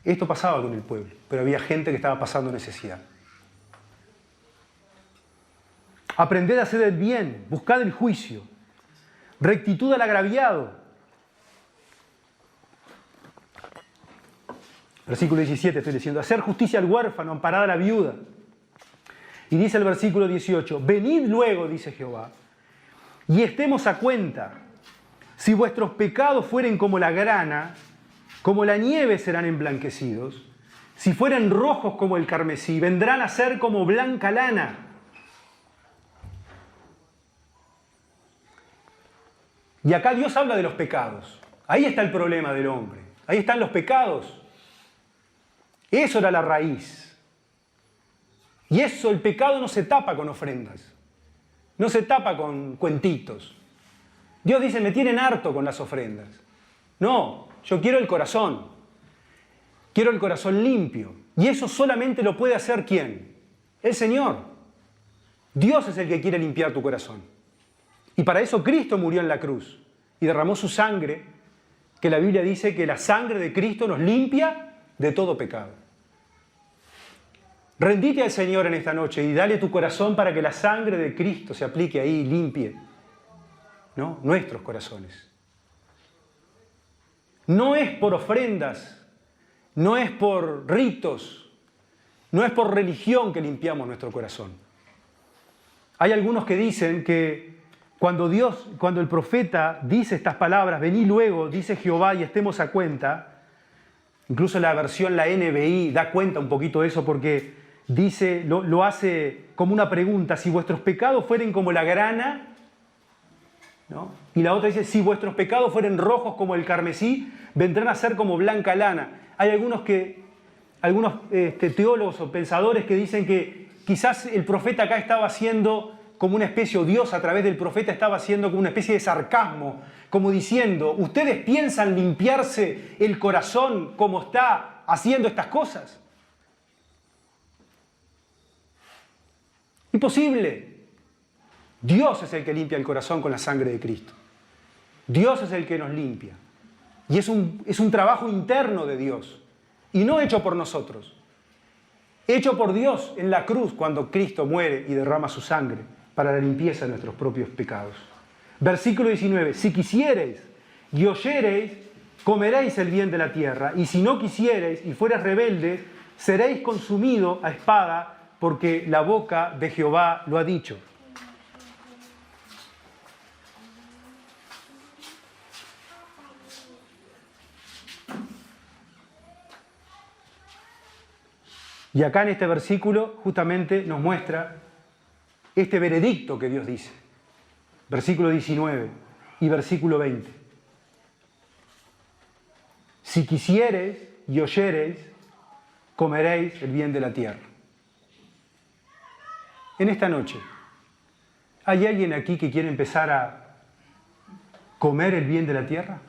Esto pasaba con el pueblo, pero había gente que estaba pasando necesidad. Aprended a hacer el bien, buscad el juicio, rectitud al agraviado. Versículo 17 estoy diciendo, hacer justicia al huérfano, amparad a la viuda. Y dice el versículo 18, venid luego, dice Jehová, y estemos a cuenta. Si vuestros pecados fueren como la grana, como la nieve serán emblanquecidos. Si fueren rojos como el carmesí, vendrán a ser como blanca lana. Y acá Dios habla de los pecados. Ahí está el problema del hombre. Ahí están los pecados. Eso era la raíz. Y eso, el pecado no se tapa con ofrendas. No se tapa con cuentitos. Dios dice, me tienen harto con las ofrendas. No, yo quiero el corazón. Quiero el corazón limpio. Y eso solamente lo puede hacer ¿quién? El Señor. Dios es el que quiere limpiar tu corazón. Y para eso Cristo murió en la cruz y derramó su sangre, que la Biblia dice que la sangre de Cristo nos limpia de todo pecado. Rendite al Señor en esta noche y dale tu corazón para que la sangre de Cristo se aplique ahí y limpie, ¿no? Nuestros corazones. No es por ofrendas, no es por ritos, no es por religión que limpiamos nuestro corazón. Hay algunos que dicen que cuando el profeta dice estas palabras, vení luego, dice Jehová, y estemos a cuenta, incluso la versión, la NBI, da cuenta un poquito de eso porque dice, lo hace como una pregunta, si vuestros pecados fueren como la grana, ¿no? Y la otra dice, si vuestros pecados fueren rojos como el carmesí, vendrán a ser como blanca lana. Hay algunos teólogos o pensadores que dicen que quizás el profeta acá estaba haciendo como una especie, o Dios a través del profeta estaba haciendo como una especie de sarcasmo, como diciendo, ¿ustedes piensan limpiarse el corazón como está haciendo estas cosas? Imposible. Dios es el que limpia el corazón con la sangre de Cristo. Dios es el que nos limpia. Y es un trabajo interno de Dios. Y no hecho por nosotros. Hecho por Dios en la cruz cuando Cristo muere y derrama su sangre para la limpieza de nuestros propios pecados. Versículo 19. Si quisiereis y oyereis, comeréis el bien de la tierra. Y si no quisiereis y fuereis rebeldes, seréis consumidos a espada, porque la boca de Jehová lo ha dicho. Y acá en este versículo justamente nos muestra este veredicto que Dios dice. Versículo 19 y versículo 20. Si quisiereis y oyereis, comeréis el bien de la tierra. En esta noche, ¿hay alguien aquí que quiere empezar a comer el bien de la tierra?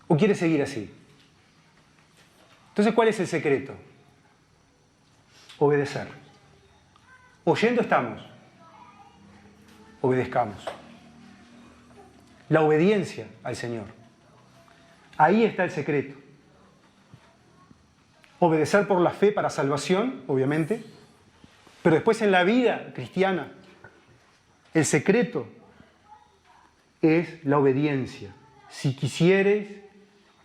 ¿O quiere seguir así? Entonces, ¿cuál es el secreto? Obedecer. Oyendo estamos. Obedezcamos. La obediencia al Señor. Ahí está el secreto. Obedecer por la fe para salvación, obviamente, pero después en la vida cristiana, el secreto es la obediencia. Si quisiereis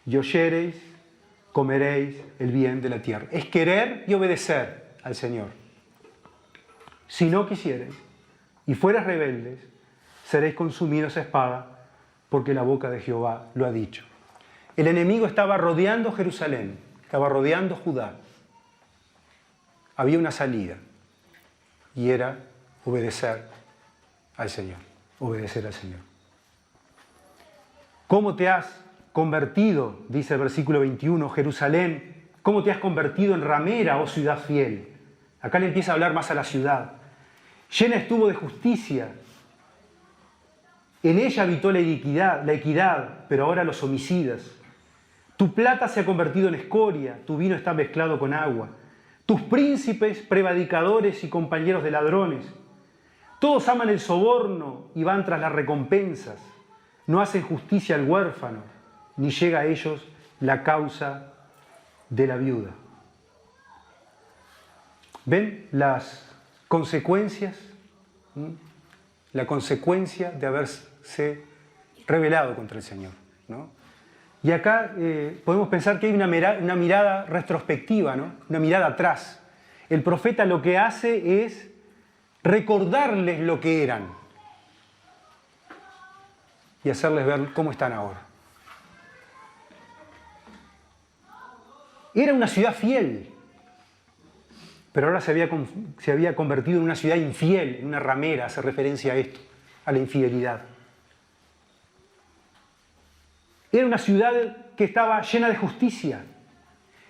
y oyereis, comeréis el bien de la tierra. Es querer y obedecer al Señor. Si no quisiereis y fueras rebeldes, seréis consumidos a espada, porque la boca de Jehová lo ha dicho. El enemigo estaba rodeando Jerusalén, estaba rodeando Judá. Había una salida, y era obedecer al Señor, obedecer al Señor. ¿Cómo te has convertido, dice el versículo 21, Jerusalén? ¿Cómo te has convertido en ramera, oh ciudad fiel? Acá le empieza a hablar más a la ciudad. Llena estuvo de justicia. En ella habitó la equidad, pero ahora los homicidas. Tu plata se ha convertido en escoria, tu vino está mezclado con agua. Tus príncipes, prevaricadores y compañeros de ladrones. Todos aman el soborno y van tras las recompensas. No hacen justicia al huérfano, ni llega a ellos la causa de la viuda. ¿Ven las consecuencias? La consecuencia de haberse rebelado contra el Señor, ¿no? Y acá podemos pensar que hay una mirada retrospectiva, ¿no? Una mirada atrás. El profeta lo que hace es recordarles lo que eran y hacerles ver cómo están ahora. Era una ciudad fiel, pero ahora se había convertido en una ciudad infiel, en una ramera, hace referencia a esto, a la infidelidad. Era una ciudad que estaba llena de justicia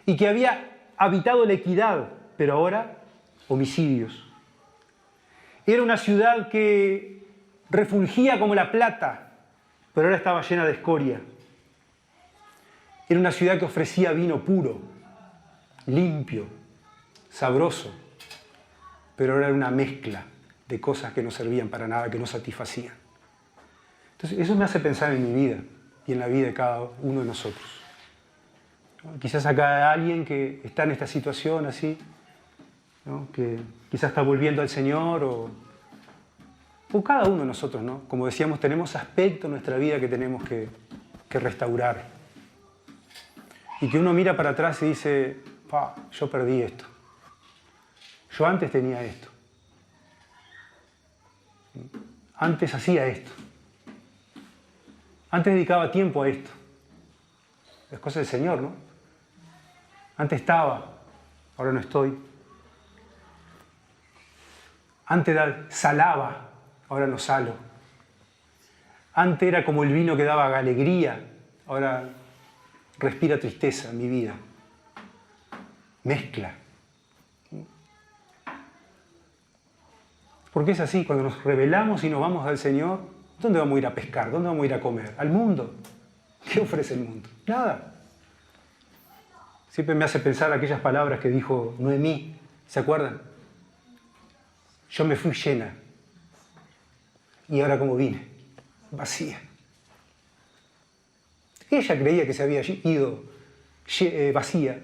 y que había habitado la equidad, pero ahora homicidios. Era una ciudad que refulgía como la plata, pero ahora estaba llena de escoria. Era una ciudad que ofrecía vino puro, limpio, sabroso, pero ahora era una mezcla de cosas que no servían para nada, que no satisfacían. Entonces, eso me hace pensar en mi vida y en la vida de cada uno de nosotros. Quizás acá hay alguien que está en esta situación así, ¿no? Que quizás está volviendo al Señor o cada uno de nosotros, ¿no? Como decíamos, tenemos aspectos en nuestra vida que tenemos que restaurar. Y que uno mira para atrás y dice, yo perdí esto. Yo antes tenía esto. Antes hacía esto. Antes dedicaba tiempo a esto. Es cosa del Señor, ¿no? Antes estaba, ahora no estoy. Antes salaba, ahora no salo. Antes era como el vino que daba alegría, ahora respira tristeza en mi vida. Mezcla. Porque es así, cuando nos rebelamos y nos vamos al Señor, ¿dónde vamos a ir a pescar? ¿Dónde vamos a ir a comer? Al mundo. ¿Qué ofrece el mundo? Nada. Siempre me hace pensar aquellas palabras que dijo Noemí, ¿se acuerdan? Yo me fui llena y ahora como vine, vacía. Ella creía que se había ido vacía.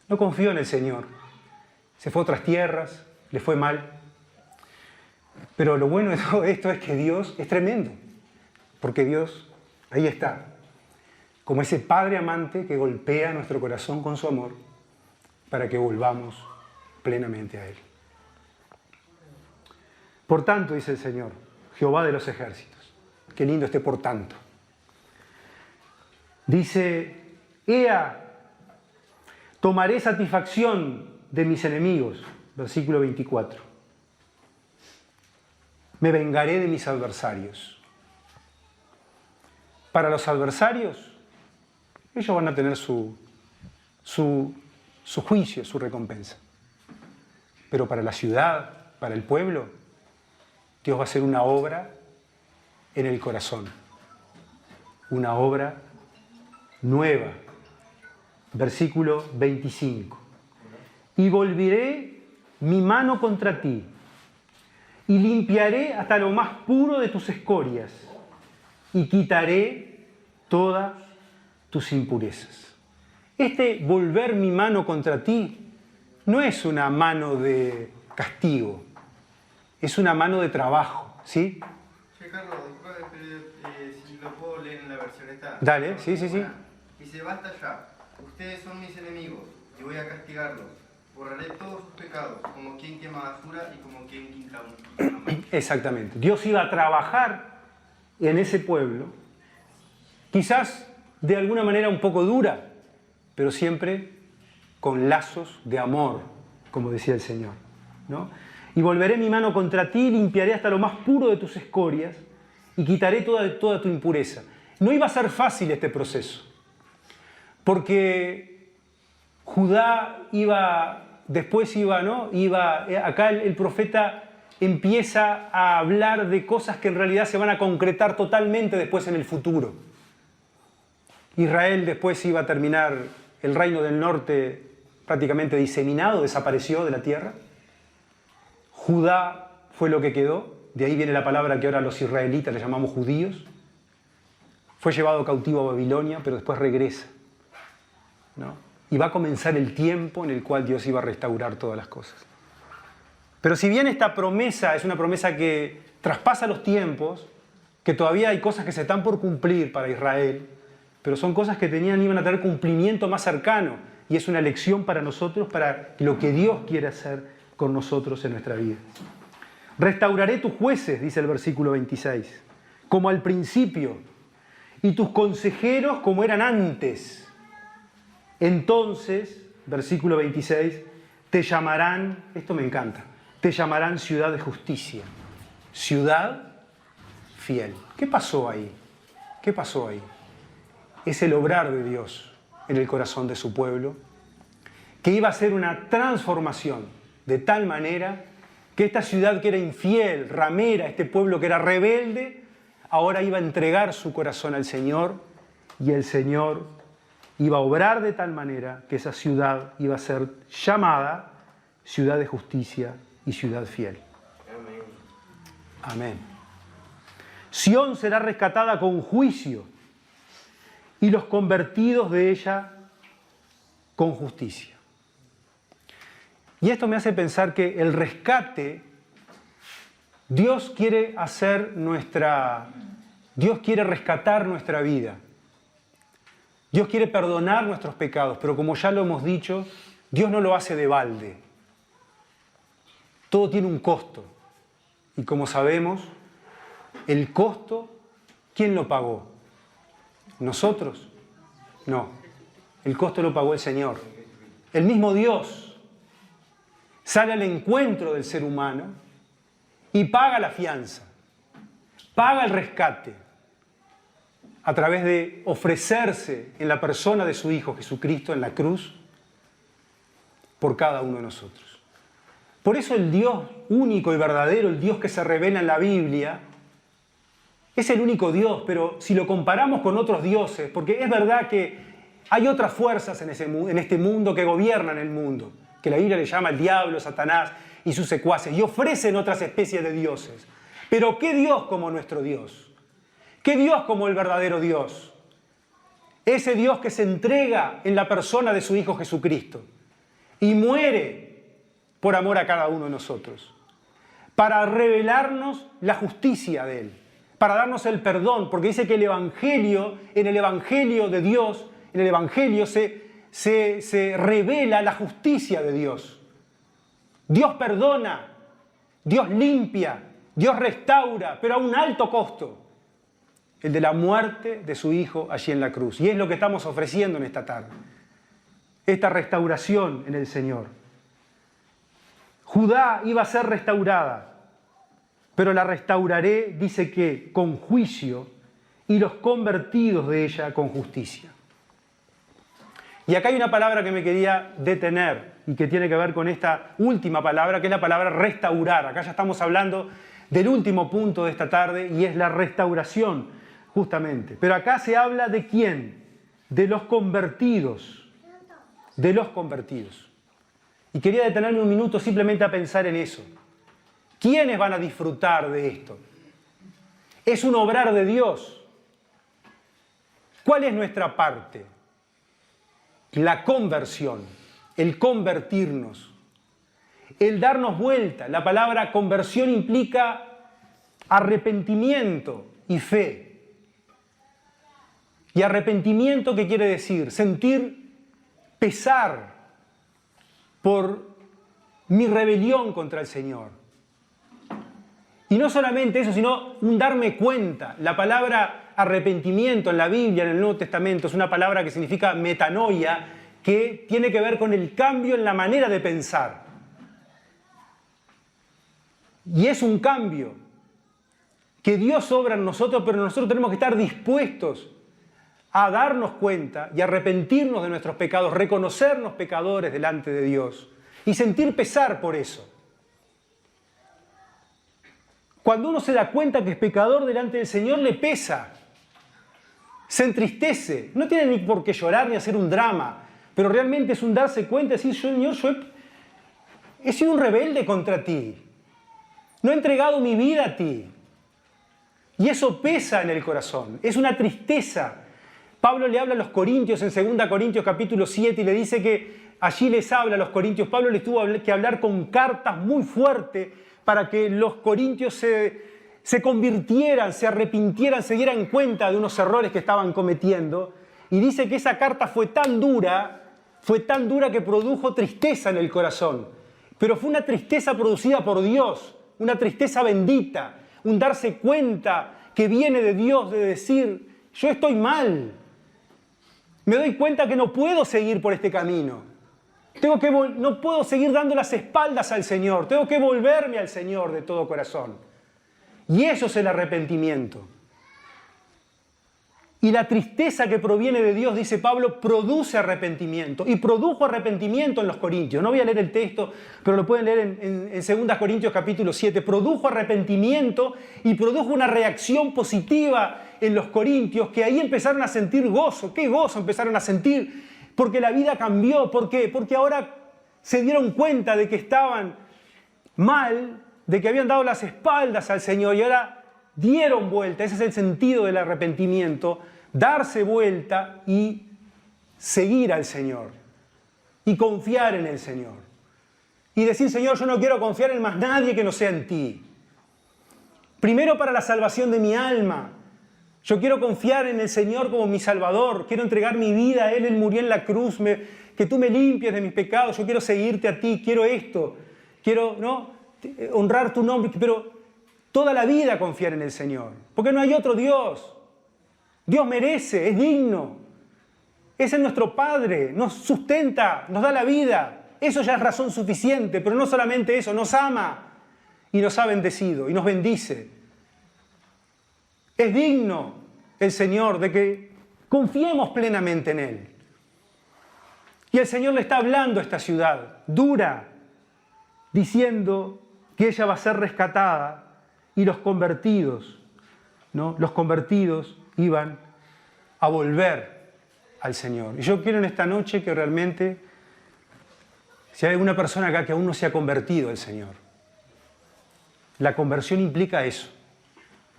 No confió en el Señor. Se fue a otras tierras, le fue mal. Pero lo bueno de todo esto es que Dios es tremendo. Porque Dios, ahí está, como ese Padre amante que golpea nuestro corazón con su amor para que volvamos plenamente a Él. Por tanto, dice el Señor, Jehová de los ejércitos. Qué lindo este por tanto. Dice, ea, tomaré satisfacción de mis enemigos. Versículo 24. Me vengaré de mis adversarios. Para los adversarios, ellos van a tener su juicio, su recompensa. Pero para la ciudad, para el pueblo, Dios va a hacer una obra en el corazón. Una obra nueva. Versículo 25. Y volveré mi mano contra ti, y limpiaré hasta lo más puro de tus escorias, y quitaré todas tus impurezas. Este volver mi mano contra ti no es una mano de castigo, es una mano de trabajo, ¿sí? Sí, Carlos, si lo puedo leer en la versión esta. Dale, sí. Dice, basta ya, ustedes son mis enemigos, y voy a castigarlos. Borraré todos sus pecados, como quien quema basura y como quien quita una mano. Exactamente. Dios iba a trabajar en ese pueblo, quizás de alguna manera un poco dura, pero siempre con lazos de amor, como decía el Señor, ¿no? Y volveré mi mano contra ti, limpiaré hasta lo más puro de tus escorias y quitaré toda tu impureza. No iba a ser fácil este proceso, porque Judá acá el profeta empieza a hablar de cosas que en realidad se van a concretar totalmente después en el futuro. Israel después iba a terminar, el reino del norte prácticamente diseminado, desapareció de la tierra. Judá fue lo que quedó, de ahí viene la palabra que ahora los israelitas le llamamos judíos. Fue llevado cautivo a Babilonia, pero después regresa, ¿no? Y va a comenzar el tiempo en el cual Dios iba a restaurar todas las cosas. Pero si bien esta promesa es una promesa que traspasa los tiempos, que todavía hay cosas que se están por cumplir para Israel, pero son cosas que iban a tener cumplimiento más cercano, y es una lección para nosotros, para lo que Dios quiere hacer con nosotros en nuestra vida. Restauraré tus jueces, dice el versículo 26, como al principio, y tus consejeros como eran antes. Entonces, versículo 26, te llamarán, esto me encanta, te llamarán ciudad de justicia, ciudad fiel. ¿Qué pasó ahí? ¿Qué pasó ahí? Es el obrar de Dios en el corazón de su pueblo, que iba a ser una transformación de tal manera que esta ciudad que era infiel, ramera, este pueblo que era rebelde, ahora iba a entregar su corazón al Señor, y el Señor iba a obrar de tal manera que esa ciudad iba a ser llamada ciudad de justicia y ciudad fiel. Amén. Sión será rescatada con juicio y los convertidos de ella con justicia. Y esto me hace pensar que el rescate, Dios quiere rescatar nuestra vida. Dios quiere perdonar nuestros pecados, pero como ya lo hemos dicho, Dios no lo hace de balde. Todo tiene un costo. Y como sabemos, el costo, ¿quién lo pagó? ¿Nosotros? No. El costo lo pagó el Señor. El mismo Dios sale al encuentro del ser humano y paga la fianza, paga el rescate, a través de ofrecerse en la persona de su Hijo Jesucristo en la cruz por cada uno de nosotros. Por eso el Dios único y verdadero, el Dios que se revela en la Biblia, es el único Dios, pero si lo comparamos con otros dioses, porque es verdad que hay otras fuerzas en este mundo que gobiernan el mundo, que la Biblia le llama el diablo, Satanás y sus secuaces, y ofrecen otras especies de dioses. Pero ¿qué Dios como nuestro Dios? ¿Qué Dios como el verdadero Dios? Ese Dios que se entrega en la persona de su Hijo Jesucristo y muere por amor a cada uno de nosotros, para revelarnos la justicia de Él, para darnos el perdón, porque dice que en el Evangelio de Dios, en el Evangelio se revela la justicia de Dios. Dios perdona, Dios limpia, Dios restaura, pero a un alto costo. El de la muerte de su Hijo allí en la cruz. Y es lo que estamos ofreciendo en esta tarde. Esta restauración en el Señor. Judá iba a ser restaurada, pero la restauraré, dice que con juicio, y los convertidos de ella con justicia. Y acá hay una palabra que me quería detener, y que tiene que ver con esta última palabra, que es la palabra restaurar. Acá ya estamos hablando del último punto de esta tarde y es la restauración, justamente. Pero acá se habla de quién, de los convertidos, de los convertidos. Y quería detenerme un minuto simplemente a pensar en eso. ¿Quiénes van a disfrutar de esto? Es un obrar de Dios. ¿Cuál es nuestra parte? La conversión, el convertirnos, el darnos vuelta. La palabra conversión implica arrepentimiento y fe. ¿Y arrepentimiento qué quiere decir? Sentir pesar por mi rebelión contra el Señor. Y no solamente eso, sino un darme cuenta. La palabra arrepentimiento en la Biblia, en el Nuevo Testamento, es una palabra que significa metanoia, que tiene que ver con el cambio en la manera de pensar. Y es un cambio que Dios obra en nosotros, pero nosotros tenemos que estar dispuestos a darnos cuenta y arrepentirnos de nuestros pecados, reconocernos pecadores delante de Dios y sentir pesar por eso. Cuando uno se da cuenta que es pecador delante del Señor, le pesa, se entristece, no tiene ni por qué llorar ni hacer un drama, pero realmente es un darse cuenta y decir, Señor, yo he sido un rebelde contra ti, no he entregado mi vida a ti. Y eso pesa en el corazón, es una tristeza. Pablo le habla a los corintios en 2 Corintios capítulo 7 y le dice que allí les habla a los corintios. Pablo les tuvo que hablar con cartas muy fuertes para que los corintios se convirtieran, se arrepintieran, se dieran cuenta de unos errores que estaban cometiendo. Y dice que esa carta fue tan dura que produjo tristeza en el corazón. Pero fue una tristeza producida por Dios, una tristeza bendita, un darse cuenta que viene de Dios, de decir, yo estoy mal. Me doy cuenta que no puedo seguir por este camino. No puedo seguir dando las espaldas al Señor. Tengo que volverme al Señor de todo corazón. Y eso es el arrepentimiento. Y la tristeza que proviene de Dios, dice Pablo, produce arrepentimiento. Y produjo arrepentimiento en los Corintios. No voy a leer el texto, pero lo pueden leer en 2 Corintios capítulo 7. Produjo arrepentimiento y produjo una reacción positiva en los corintios, que ahí empezaron a sentir gozo. ¿Qué gozo empezaron a sentir? Porque la vida cambió. ¿Por qué? Porque ahora se dieron cuenta de que estaban mal, de que habían dado las espaldas al Señor y ahora dieron vuelta. Ese es el sentido del arrepentimiento, darse vuelta y seguir al Señor y confiar en el Señor. Y decir, Señor, yo no quiero confiar en más nadie que no sea en ti. Primero para la salvación de mi alma. Yo quiero confiar en el Señor como mi Salvador. Quiero entregar mi vida a Él. Él murió en la cruz. Que tú me limpies de mis pecados. Yo quiero seguirte a ti. Quiero esto. Quiero honrar tu nombre. Pero toda la vida confiar en el Señor. Porque no hay otro Dios. Dios merece, es digno. Ese es nuestro Padre. Nos sustenta, nos da la vida. Eso ya es razón suficiente. Pero no solamente eso. Nos ama y nos ha bendecido y nos bendice. Es digno el Señor de que confiemos plenamente en Él. Y el Señor le está hablando a esta ciudad dura, diciendo que ella va a ser rescatada y los convertidos, ¿no? Los convertidos iban a volver al Señor. Y yo quiero en esta noche que realmente, si hay alguna persona acá que aún no se ha convertido al Señor, la conversión implica eso.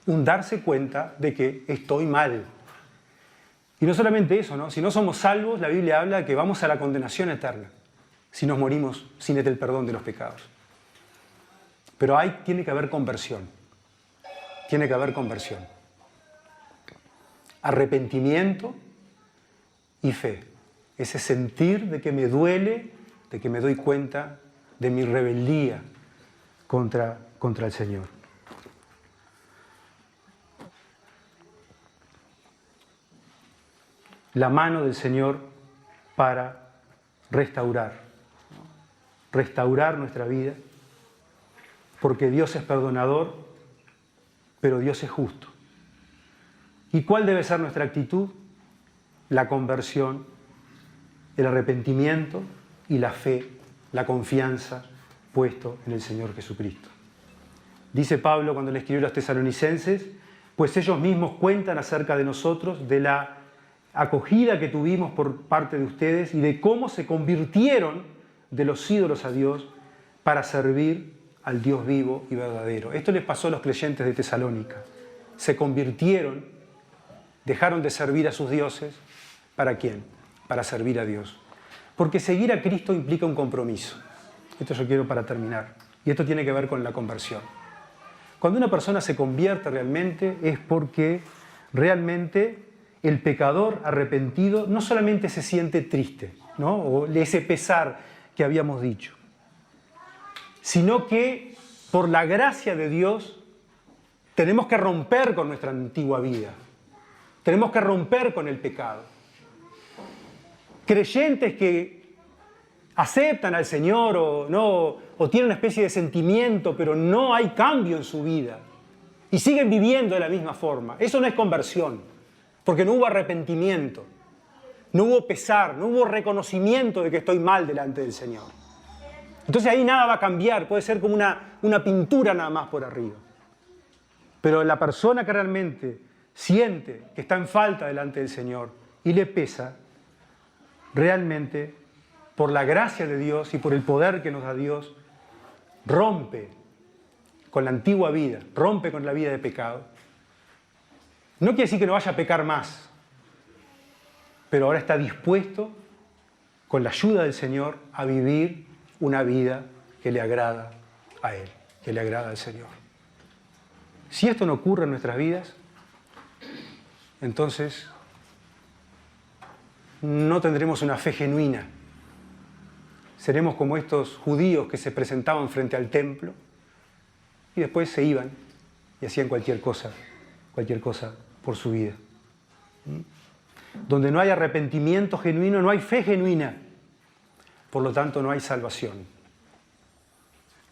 Un darse cuenta de que estoy mal. Y no solamente eso, ¿no? Si no somos salvos, la Biblia habla de que vamos a la condenación eterna si nos morimos sin el perdón de los pecados. Pero tiene que haber conversión. Tiene que haber conversión. Arrepentimiento y fe. Ese sentir de que me duele, de que me doy cuenta de mi rebeldía contra el Señor. La mano del Señor para restaurar nuestra vida, porque Dios es perdonador, pero Dios es justo. ¿Y cuál debe ser nuestra actitud? La conversión, el arrepentimiento y la fe la confianza puesto en el Señor Jesucristo. Dice Pablo cuando le escribió a los tesalonicenses, pues ellos mismos cuentan acerca de nosotros, de la acogida que tuvimos por parte de ustedes y de cómo se convirtieron de los ídolos a Dios para servir al Dios vivo y verdadero. Esto les pasó a los creyentes de Tesalónica. Se convirtieron, dejaron de servir a sus dioses. ¿Para quién? Para servir a Dios. Porque seguir a Cristo implica un compromiso. Esto yo quiero para terminar. Y esto tiene que ver con la conversión. Cuando una persona se convierte realmente es porque realmente el pecador arrepentido no solamente se siente triste, ¿no? O ese pesar que habíamos dicho, sino que por la gracia de Dios tenemos que romper con nuestra antigua vida. Tenemos que romper con el pecado. Creyentes que aceptan al Señor o tienen una especie de sentimiento, pero no hay cambio en su vida y siguen viviendo de la misma forma. Eso no es conversión, porque no hubo arrepentimiento, no hubo pesar, no hubo reconocimiento de que estoy mal delante del Señor. Entonces ahí nada va a cambiar, puede ser como una pintura nada más por arriba. Pero la persona que realmente siente que está en falta delante del Señor y le pesa, realmente, por la gracia de Dios y por el poder que nos da Dios, rompe con la antigua vida, rompe con la vida de pecado. No quiere decir que no vaya a pecar más, pero ahora está dispuesto, con la ayuda del Señor, a vivir una vida que le agrada a Él, que le agrada al Señor. Si esto no ocurre en nuestras vidas, entonces no tendremos una fe genuina. Seremos como estos judíos que se presentaban frente al templo y después se iban y hacían cualquier cosa por su vida. Donde no hay arrepentimiento genuino, no hay fe genuina. Por lo tanto, no hay salvación.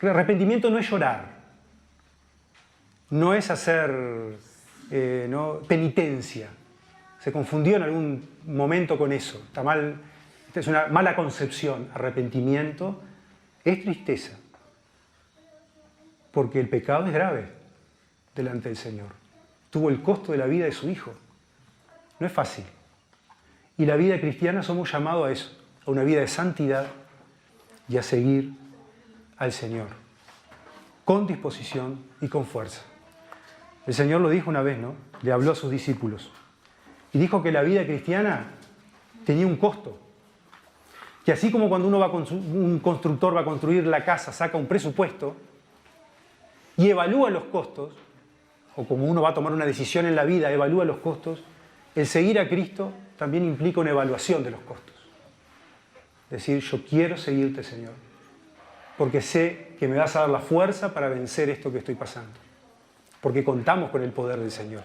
El arrepentimiento no es llorar, no es hacer penitencia. Se confundió en algún momento con eso. Está mal, esta es una mala concepción. Arrepentimiento es tristeza, porque el pecado es grave delante del Señor. Tuvo el costo de la vida de su Hijo. No es fácil. Y la vida cristiana somos llamados a eso, a una vida de santidad y a seguir al Señor, con disposición y con fuerza. El Señor lo dijo una vez, ¿no? Le habló a sus discípulos y dijo que la vida cristiana tenía un costo. Que así como cuando un constructor va a construir la casa, saca un presupuesto y evalúa los costos, o como uno va a tomar una decisión en la vida, evalúa los costos, el seguir a Cristo también implica una evaluación de los costos. Decir, yo quiero seguirte, Señor, porque sé que me vas a dar la fuerza para vencer esto que estoy pasando. Porque contamos con el poder del Señor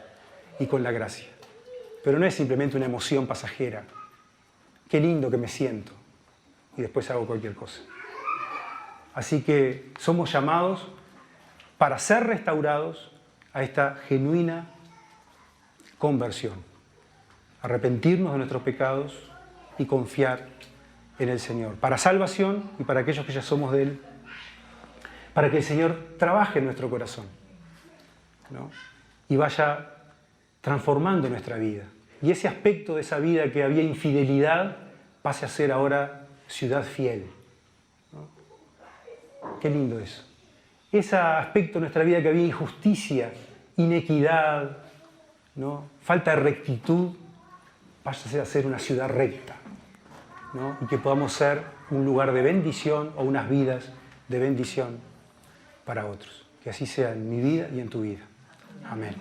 y con la gracia. Pero no es simplemente una emoción pasajera. Qué lindo que me siento. Y después hago cualquier cosa. Así que somos llamados para ser restaurados a esta genuina conversión. Arrepentirnos de nuestros pecados y confiar en el Señor. Para salvación y para aquellos que ya somos de Él. Para que el Señor trabaje en nuestro corazón, ¿no? Y vaya transformando nuestra vida. Y ese aspecto de esa vida que había infidelidad pase a ser ahora ciudad fiel, ¿no? Qué lindo eso. Ese aspecto de nuestra vida que había injusticia, inequidad, ¿no? Falta de rectitud, pase a ser una ciudad recta, ¿no? Y que podamos ser un lugar de bendición o unas vidas de bendición para otros. Que así sea en mi vida y en tu vida. Amén.